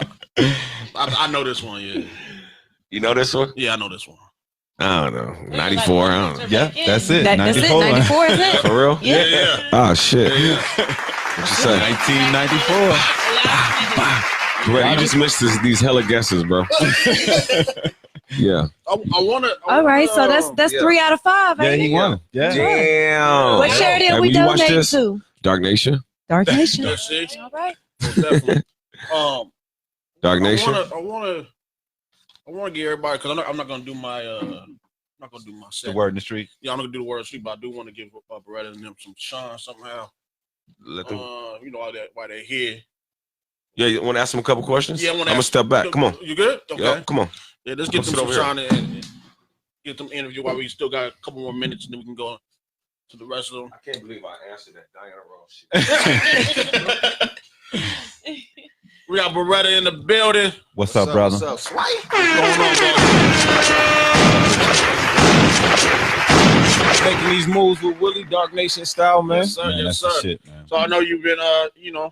S2: I know this one. Yeah.
S4: You know this one?
S2: Yeah, I know this one.
S4: I don't know. 94. I don't know.
S3: Yeah, that's it.
S5: That's it. 94 is it?
S4: For real?
S2: Yeah.
S4: Oh shit.
S2: Yeah.
S4: What you say?
S3: 1994.
S4: Bro, you just missed these hella guesses, bro. Yeah.
S2: I want to.
S5: All right, so that's 3 out of 5.
S3: Yeah,
S5: ain't
S3: he
S5: it?
S3: won. Yeah.
S4: Damn.
S5: What charity are we
S4: you watched
S5: donating
S4: this?
S5: to?
S4: Dark Nation.
S5: Dark Nation.
S2: That's it.
S5: All right.
S2: Most definitely.
S4: Dark Nation.
S2: I want to get everybody because I'm not gonna do my set.
S3: The word in the street.
S2: Yeah, I'm not gonna do the word in the street, but I do want to give Beretta and them some shine somehow. You know why they're here.
S4: Yeah, you want to ask them a couple questions?
S2: Yeah,
S4: I'm gonna step back. Come on.
S2: You good? Okay.
S4: Yep, come on.
S2: Yeah, let's get them some
S4: over
S2: shine and get them interview while we still got a couple more minutes, and then we can go to the rest of them.
S4: I can't believe I answered that Diana Ross shit.
S2: We got Beretta in the building.
S3: What's up, brother?
S2: What's going on,
S6: Making these moves with Willie, Dark Nation style, man.
S2: Yes, sir.
S3: Man,
S2: Yes,
S3: that's
S2: sir.
S3: the shit, man.
S2: So I know you've been, you're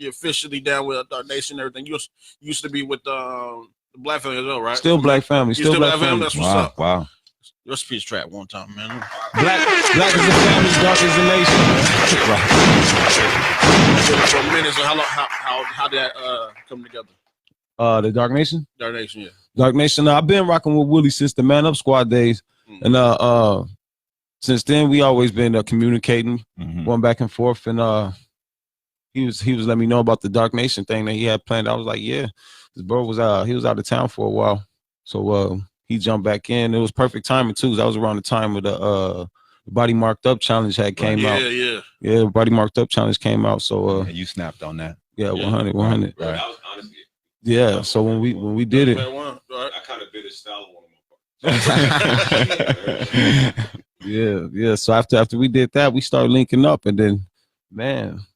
S2: officially down with Dark Nation and everything. You used to be with the Black Family as well, right?
S6: Still Black Family.
S2: You still Black Family? That's what's up.
S3: Wow.
S2: Your speech track one time, man.
S6: Black is a family, dark is a nation.
S2: For a minute, so how did that come together?
S6: The Dark Nation?
S2: Dark Nation, yeah.
S6: Dark Nation. I've been rocking with Willie since the Man Up Squad days. And since then we always been communicating, going back and forth, and he was letting me know about the Dark Nation thing that he had planned. I was like, yeah, this bro was he was out of town for a while, so he jumped back in. It was perfect timing too. That was around the time of the Body Marked Up challenge came out. Yeah, Body Marked Up challenge came out. So
S3: you snapped on that.
S6: Yeah, 100.
S4: Right. That was honestly.
S6: Yeah, so when we did it,
S4: I kind of bit his style on
S6: yeah. So after we did that, we started linking up, and then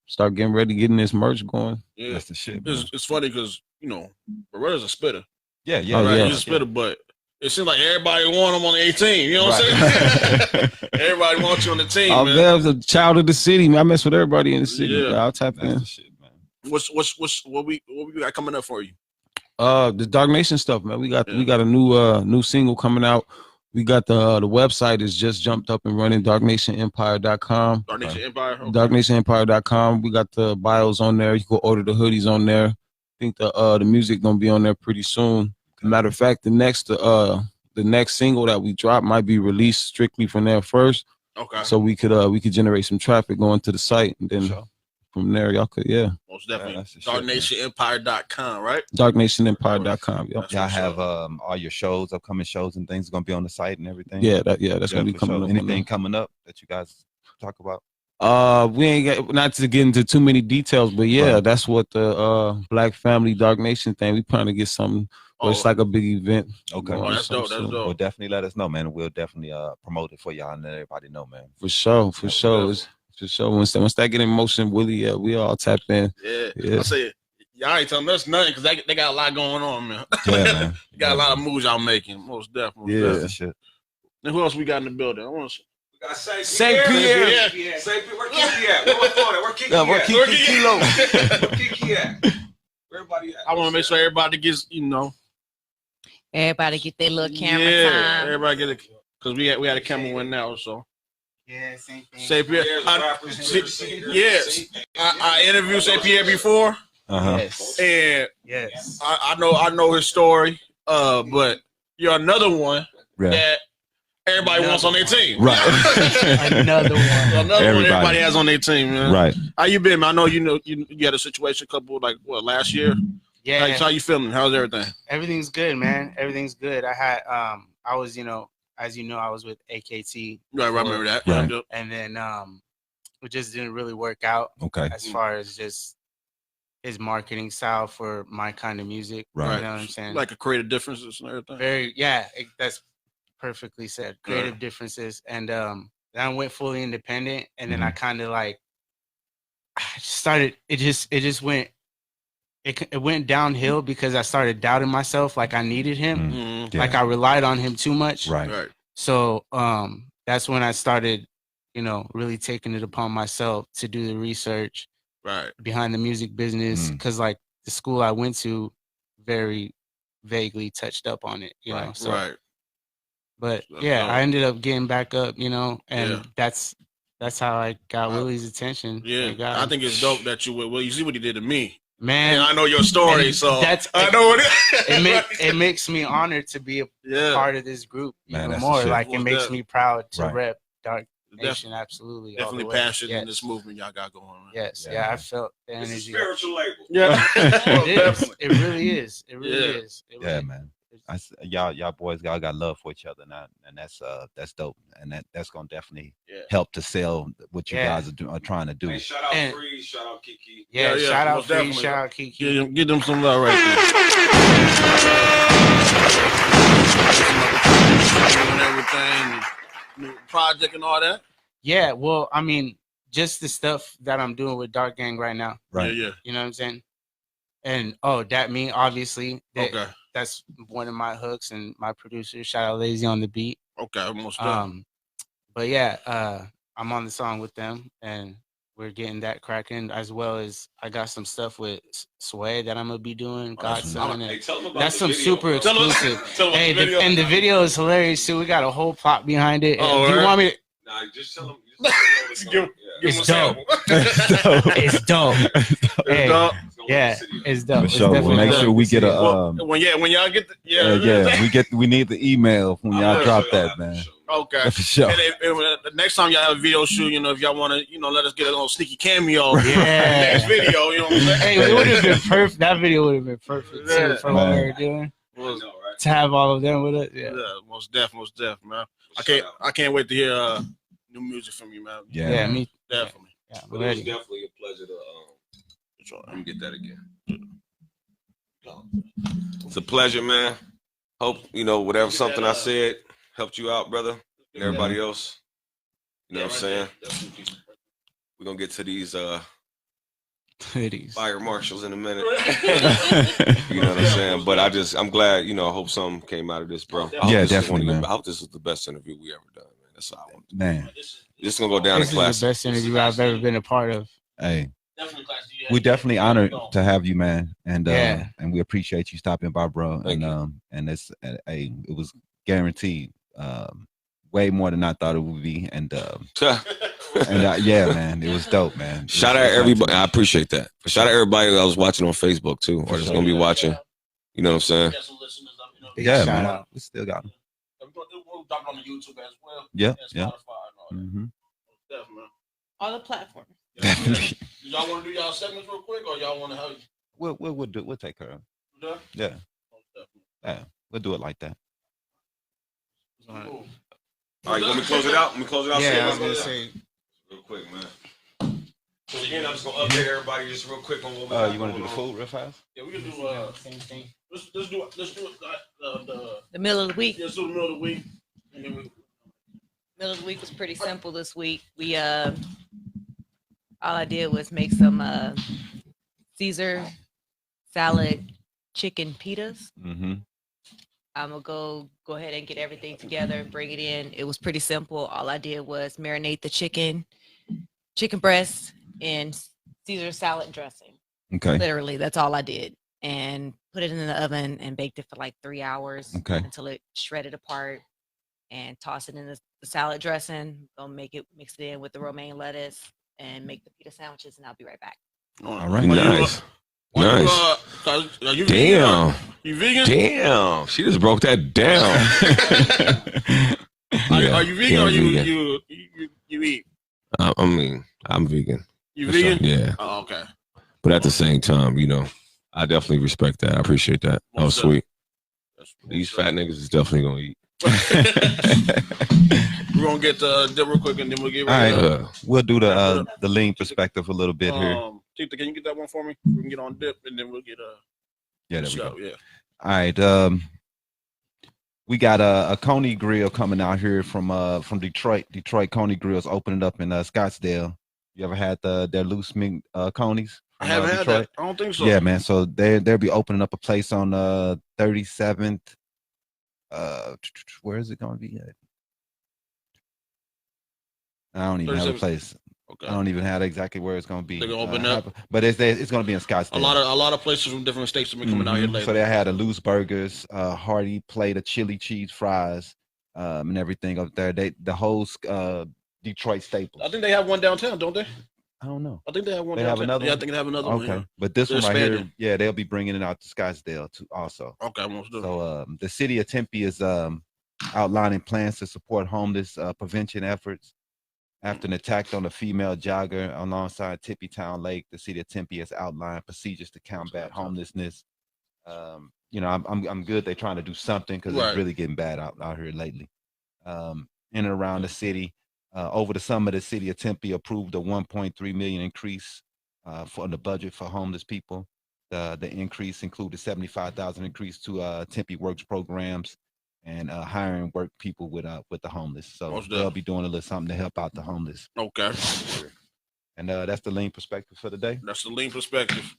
S6: start getting this merch going.
S2: Yeah,
S3: that's the shit.
S2: It's funny because Beretta's a spitter.
S3: Yeah.
S2: He's a spitter, but it seems like everybody want him on the 18. You know what I'm saying? Everybody wants you on the team. Man.
S6: I was a child of the city, man. I mess with everybody in the city. Yeah. I'll tap in.
S3: The shit, man.
S2: What we got coming up for you?
S6: The Dark Nation stuff, man. We got a new single coming out. We got the website is just jumped up and running, darknationempire.com.
S2: Dark Nation Empire. Okay.
S6: Darknationempire.com. We got the bios on there. You can order the hoodies on there. I think the music gonna be on there pretty soon. Matter of fact, the next single that we drop might be released strictly from there first.
S2: Okay.
S6: So we could generate some traffic going to the site, and then from there y'all could
S2: most definitely. DarkNationEmpire.com, right?
S6: DarkNationEmpire.com. Yep.
S3: Y'all have all your shows, upcoming shows and things gonna be on the site and everything.
S6: That's gonna be coming up.
S3: Anything coming up that you guys talk about?
S6: We ain't got, not to get into too many details, but yeah,
S3: Right.
S6: that's what the Black Family Dark Nation thing. We trying to get something. Well, it's like a big event.
S3: Okay.
S2: Oh, that's dope. That's dope.
S3: Well, definitely let us know, man. We'll definitely promote it for y'all and let everybody know, man.
S6: For sure. For sure. Once that get in motion, Willie, we all tap in.
S2: Yeah. I say y'all ain't telling us nothing because they got a lot going on, man.
S3: Yeah, man.
S2: They got a lot of moves y'all making, most definitely.
S3: Yeah, that's shit.
S2: And who else we got in the building? We
S4: got
S6: St. Pierre.
S4: Where Kiki at? Where Kiki at?
S3: Where Kiki
S4: Where Kiki at? Everybody at?
S2: I want to make sure everybody gets,
S5: Everybody get their little camera time.
S2: Everybody get it because we had a camera one now, so.
S7: Yeah, same thing.
S2: St. Pierre. I interviewed St. Pierre before.
S7: Yes.
S2: And
S7: yes,
S2: I know his story. But you're another one that everybody wants on their team.
S3: Right.
S7: another one.
S2: Everybody has on their team, man.
S3: Right.
S2: How you been, man? I know you had a situation last year.
S7: Yeah.
S2: How you feeling? How's everything?
S7: Everything's good, man. Everything's good. I had I was, as you know, I was with AKT.
S2: Right, I remember that.
S3: Right.
S7: And then it just didn't really work out.
S3: Okay.
S7: As far as just his marketing style for my kind of music.
S3: Right.
S7: You know what I'm saying?
S2: Like a creative differences and everything.
S7: That's perfectly said. Creative differences. And then I went fully independent, and then I kind of like started. It just went. It went downhill because I started doubting myself, like I needed him,
S2: Mm-hmm.
S7: like I relied on him too much.
S3: Right.
S7: So that's when I started, really taking it upon myself to do the research behind the music business, because like the school I went to very vaguely touched up on it, you know. So, but yeah, I ended up getting back up, and that's how I got Willie's attention.
S2: Yeah, I think it's dope that you see what he did to me.
S7: Man,
S2: and I know your story, so I know what
S7: it makes me honored to be a part of this group even more. Like it makes me proud to rep Dark Nation. Absolutely,
S2: definitely passionate in this movement y'all got going on.
S7: Yes, I felt the energy.
S4: It's a spiritual label.
S7: Yeah, it really is. It really is.
S3: Man. Y'all boys, y'all got love for each other now, and that's dope, and that's gonna definitely help to sell what you guys are trying to do.
S4: Hey, shout out Free, shout out Kiki.
S7: Shout out Free, shout out Kiki.
S2: Give them some love right there. Everything, new project and all that.
S7: Yeah, well, I mean, just the stuff that I'm doing with Dark Gang right now.
S3: Right.
S2: Yeah.
S7: You know what I'm saying? And that me obviously.
S2: Okay.
S7: That's one of my hooks and my producer. Shout out Lazy on the beat.
S2: Okay, almost
S7: but yeah, I'm on the song with them, and we're getting that cracking, as well as I got some stuff with Sway that I'm gonna be doing. Godson, and that's some super exclusive. Hey, and the video is hilarious too. We got a whole plot behind it.
S2: Oh,
S7: do you want me to?
S4: Nah, just tell them.
S7: It's dope. It's dope. Hey, yeah, it's dope.
S3: For sure. We'll make sure we get a
S2: when y'all get
S3: we need the email when y'all drop that, man.
S2: Okay.
S3: For sure.
S2: And the next time y'all have a video shoot, if y'all want to, let us get a little sneaky cameo.
S7: Next
S2: video, you know what I'm saying?
S7: Hey, it would have been perfect. That video would have been perfect too for what we were doing. To have all of them with us. Yeah,
S2: most definitely, man. I can't wait to hear new music from you, man.
S7: Yeah, me
S2: definitely.
S7: Yeah,
S4: but it was definitely a pleasure to let me get that again. It's a pleasure, man. Hope whatever something I said helped you out, brother, and everybody else. You know what I'm saying? We're gonna get to these fire marshals in a minute. You know what I'm saying? But I'm glad, I hope something came out of this, bro.
S3: Yeah, definitely, man.
S4: I hope this is the best interview we ever done, man. That's all I want.
S3: Man.
S4: This is gonna go down in class.
S7: This is the best interview I've ever been a part of.
S3: Hey, we definitely honored to have you, man, and we appreciate you stopping by, bro. And it's it was guaranteed way more than I thought it would be, and yeah, man, it was dope, man.
S4: Shout out everybody. I appreciate that. Shout out everybody that was watching on Facebook too, or that's gonna be watching. You know what I'm saying?
S3: Yeah, man. We still got them.
S2: We'll drop it on the YouTube as well.
S3: Yeah.
S5: All the platforms.
S3: Definitely.
S2: Y'all want to do y'all segments real quick, or y'all want to help?
S3: We'll take care of it. Yeah, we'll do it like that.
S4: All right, let me close it out.
S7: Yeah, I was gonna say
S4: real quick, man. So again, I'm just gonna update everybody just real quick on what we
S3: you want to do the food real fast?
S2: Yeah, we can do
S7: same thing.
S2: let's do
S5: The middle of the week.
S2: let's do the middle of the week, and then we.
S5: Middle of the week was pretty simple this week. We all I did was make some Caesar salad chicken pitas.
S3: Mm-hmm.
S5: I'm gonna go ahead and get everything together and bring it in. It was pretty simple. All I did was marinate the chicken breast in Caesar salad dressing.
S3: Okay.
S5: Literally, that's all I did. And put it in the oven and baked it for like 3 hours until it shredded apart, and toss it in the salad dressing. Gonna mix it in with the romaine lettuce and make the pita sandwiches, and I'll be right back.
S3: All right.
S4: Nice. Nice.
S2: You
S4: Damn.
S2: You vegan?
S4: Damn. She just broke that down.
S2: Are you vegan or you eat?
S4: I mean, I'm vegan.
S2: You vegan?
S4: Yeah.
S2: Oh, okay.
S4: But at the same time, you know, I definitely respect that. I appreciate that. That was sweet. These fat niggas is definitely gonna eat.
S2: We're gonna get dip real quick and then we'll get
S3: right. We'll do the lean perspective a little bit here.
S2: Tita, can you get that one for me? We can get on dip and then we'll get
S3: yeah, there we go.
S2: Yeah.
S3: All right. We got a Coney Grill coming out here from Detroit. Detroit Coney Grill's opening up in Scottsdale. You ever had their loose meat Coneys?
S2: I haven't had that. I don't think so.
S3: Yeah, man. So they'll be opening up a place on 37th. Where is it going to be at? I don't even have a place. Okay. I don't even have exactly where it's going to be.
S2: They're going to open up,
S3: but it's going to be in Scottsdale.
S2: A lot of places from different states have been coming out here lately.
S3: So they had a loose burgers, hearty plate of chili cheese fries, and everything up there. The whole Detroit staples.
S2: I think they have one downtown, don't they?
S3: I don't know.
S2: I think they have one.
S3: They have another.
S2: Yeah, I think they have another one.
S3: Okay, but this one right here, yeah, they'll be bringing it out to Scottsdale too, also.
S2: Okay, most do.
S3: So the city of Tempe is outlining plans to support homeless prevention efforts. After an attack on a female jogger alongside Tempe Town Lake, the city of Tempe has outlined procedures to combat homelessness. You know, I'm good. They're trying to do something because it's really getting bad out here lately. In and around the city. Over the summer, the city of Tempe approved a $1.3 million increase for the budget for homeless people. The increase included $75,000 increase to Tempe Works programs and hiring work people with the homeless. So they'll be doing a little something to help out the homeless.
S2: Okay.
S3: And that's the lean perspective for the day.
S2: That's the lean perspective.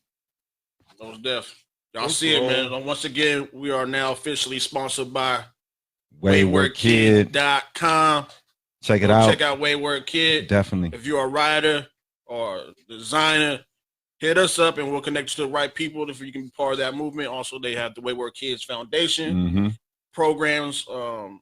S2: Those deaf. Y'all see it, man. And once again, we are now officially sponsored by WaywardKid.com.
S3: Check it out.
S2: Check out Wayward Kid.
S3: Definitely.
S2: If you're a writer or designer, hit us up and we'll connect you to the right people if you can be part of that movement. Also, they have the Wayward Kids Foundation programs to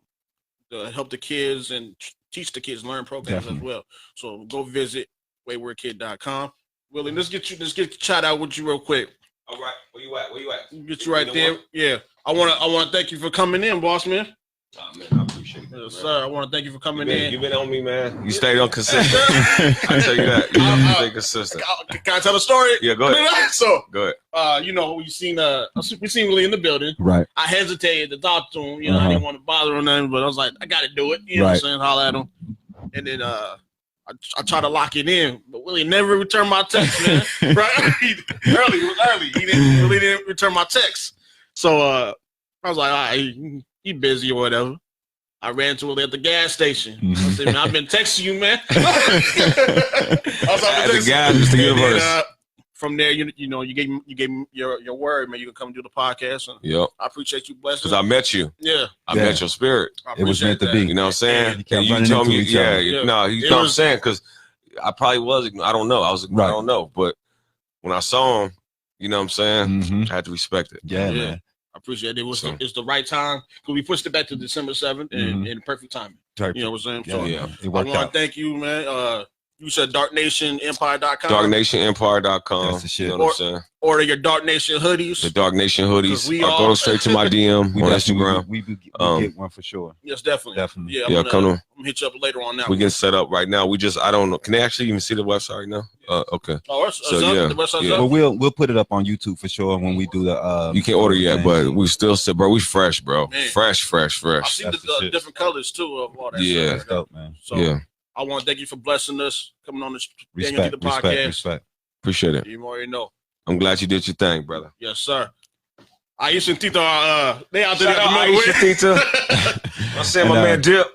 S2: help the kids and teach the kids, learn programs as well. So go visit WaywardKid.com. Willie, let's get shout out with you real quick.
S4: All right, where you at?
S2: Get you right there. Yeah, I want to thank you for coming in, boss man.
S4: Oh, man, I appreciate it.
S2: Yes, sir. I want to thank you for coming in.
S4: You've been on me, man. You stayed on consistent. I tell you that. You stay consistent.
S2: Can I tell a story?
S4: Yeah, go ahead.
S2: So,
S4: go ahead.
S2: You know, we seen Willie in the building.
S3: Right.
S2: I hesitated to talk to him. You know, I didn't want to bother him, nothing, but I was like, I got to do it. You know what I'm saying? Holler at him. And then I try to lock it in, but Willie never returned my text, man. Right? It was early. He didn't return my text. So I was like, all right, he busy or whatever. I ran to Willie at the gas station. I said, man, I've been texting you, man.
S4: At the gas, Mr. Universe.
S2: From there, you know, you gave me your word, man. You can come do the podcast. And
S4: yep.
S2: I appreciate you blessing.
S4: Because I met you.
S2: Yeah.
S4: I met your spirit.
S3: It was meant to be.
S4: You know what I'm saying? And you told me, you know what I'm saying? Because I probably was, I don't know. I don't know. But when I saw him, you know what I'm saying? I had to respect it.
S3: Yeah, man.
S2: I appreciate it. It's the right time because we pushed it back to December 7th and in perfect timing. You know what I'm saying?
S3: Yeah,
S2: so I want to thank you, man. You said DarkNationEmpire.com.
S4: DarkNationEmpire.com.
S3: That's the shit.
S4: You know what I'm saying?
S2: Order your Dark Nation hoodies.
S4: The Dark Nation hoodies. Go straight to my DM on Instagram.
S3: We get one for sure.
S2: Yes, definitely.
S3: Yeah,
S2: I'm
S4: gonna
S2: hit you up later on that.
S4: We get set up right now. I don't know. Can they actually even see the website right now? Okay.
S2: Oh, the website's up.
S3: But we'll put it up on YouTube for sure when we do the.
S4: You can't order yet, but we still said, bro, we fresh, bro.
S2: Man.
S4: Fresh.
S2: I see the different colors too of all that.
S4: Yeah.
S3: That's dope, man.
S2: So,
S4: yeah.
S2: I want to thank you for blessing us, coming on this DanYo&Tita podcast.
S3: Respect.
S4: Appreciate it.
S2: You already know.
S4: I'm glad you did your thing, brother.
S2: Yes, sir. Aisha and Tita, they out there.
S4: Shout out Aisha, Tita. I'm saying my man Dip.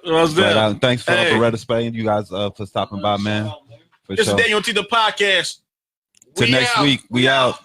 S3: Thanks for Loretta Spain, you guys for stopping by, man.
S2: This is DanYo&Tita podcast.
S3: Till next week, we out.